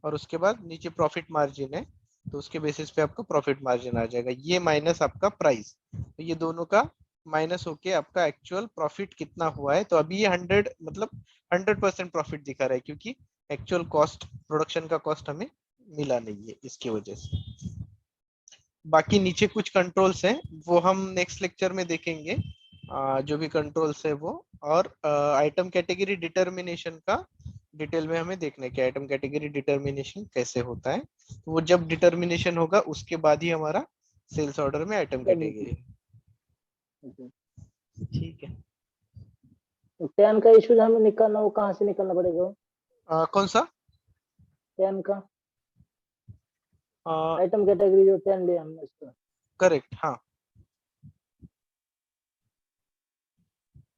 [SPEAKER 1] और उसके बाद नीचे प्रॉफिट मार्जिन है, तो उसके बेसिस पे आपका प्रॉफिट मार्जिन आ जाएगा, ये माइनस आपका प्राइस, तो ये दोनों का माइनस होके आपका एक्चुअल प्रॉफिट कितना हुआ है। तो अभी ये 100 मतलब 100% प्रॉफिट दिखा रहा है, क्योंकि एक्चुअल कॉस्ट, प्रोडक्शन का कॉस्ट हमें मिला नहीं है इसकी वजह से। बाकी नीचे कुछ कंट्रोल्स हैं वो हम नेक्स्ट लेक्चर में देखेंगे, जो भी कंट्रोल्स है वो, और आइटम कैटेगरी डिटर्मिनेशन का डिटेल में हमें देखना है कि आइटम कैटेगरी डिटर्मिनेशन कैसे होता है। तो वो जब डिटर्मिनेशन होगा उसके बाद ही हमारा सेल्स ऑर्डर में आइटम कैटेगरी। ठीक है,
[SPEAKER 2] पैन का इशू हमें निकालना, वो कहाँ से निकालना पड़ेगा?
[SPEAKER 1] कौन सा
[SPEAKER 2] पैन का आइटम कैटेगरी जो पैन लिया हमने उसका।
[SPEAKER 1] करेक्ट, हाँ।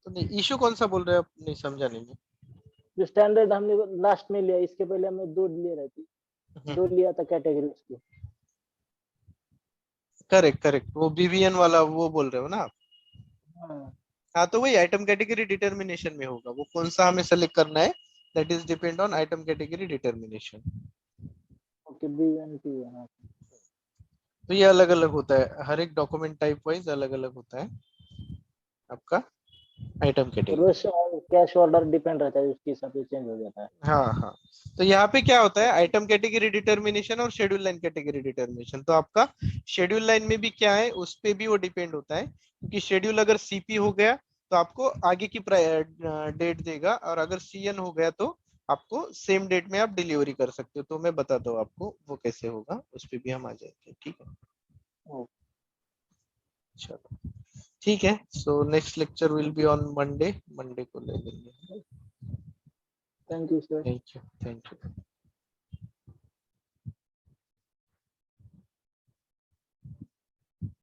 [SPEAKER 1] तो नहीं, इशू कौन सा बोल रहे हैं आप, नहीं समझा नहीं मैं।
[SPEAKER 2] जो स्टैंडर्ड हमने लास्ट में लिया, इसके पहले हमने दो ले रहे थे, दो लिया था कैटेगरी उसकी।
[SPEAKER 1] करेक्ट करेक्ट, वो BVN वाला वो बोल रहे हो ना आप।
[SPEAKER 2] हाँ,
[SPEAKER 1] हाँ, तो वही आइटम कैटेगरी डिटर्मिनेशन में होगा, वो कौन सा हमें सेलेक्ट करना है, that is depend on item category determination.
[SPEAKER 2] Okay, BNP है। हाँ,
[SPEAKER 1] तो ये अलग अलग होता है, हर एक डॉक्यूमेंट टाइप वाइज अलग अलग होता है आपका आइटम कैटेगरी।
[SPEAKER 2] रोज कैश ऑर्डर डिपेंड रहता है, उसके हिसाब से चेंज हो जाता है।
[SPEAKER 1] हाँ हाँ, तो यहाँ पे क्या होता है, आइटम कैटेगरी डिटर्मिनेशन और शेड्यूल लाइन कैटेगरी डिटर्मिनेशन। तो आपका शेड्यूल लाइन में भी क्या है, उस पे भी वो डिपेंड होता है, क्योंकि शेड्यूल अगर CP हो गया तो आपको आगे की डेट देगा, और अगर CN हो गया तो आपको सेम डेट में आप डिलीवरी कर सकते हो, तो मैं बताता हूँ आपको वो कैसे होगा, उस पे भी हम आ जाएंगे, ठीक है।
[SPEAKER 2] ओ,
[SPEAKER 1] चलो ठीक है, so next lecture will be on Monday, Monday को ले लेंगे।
[SPEAKER 2] Thank you sir.
[SPEAKER 1] Thank you, thank you.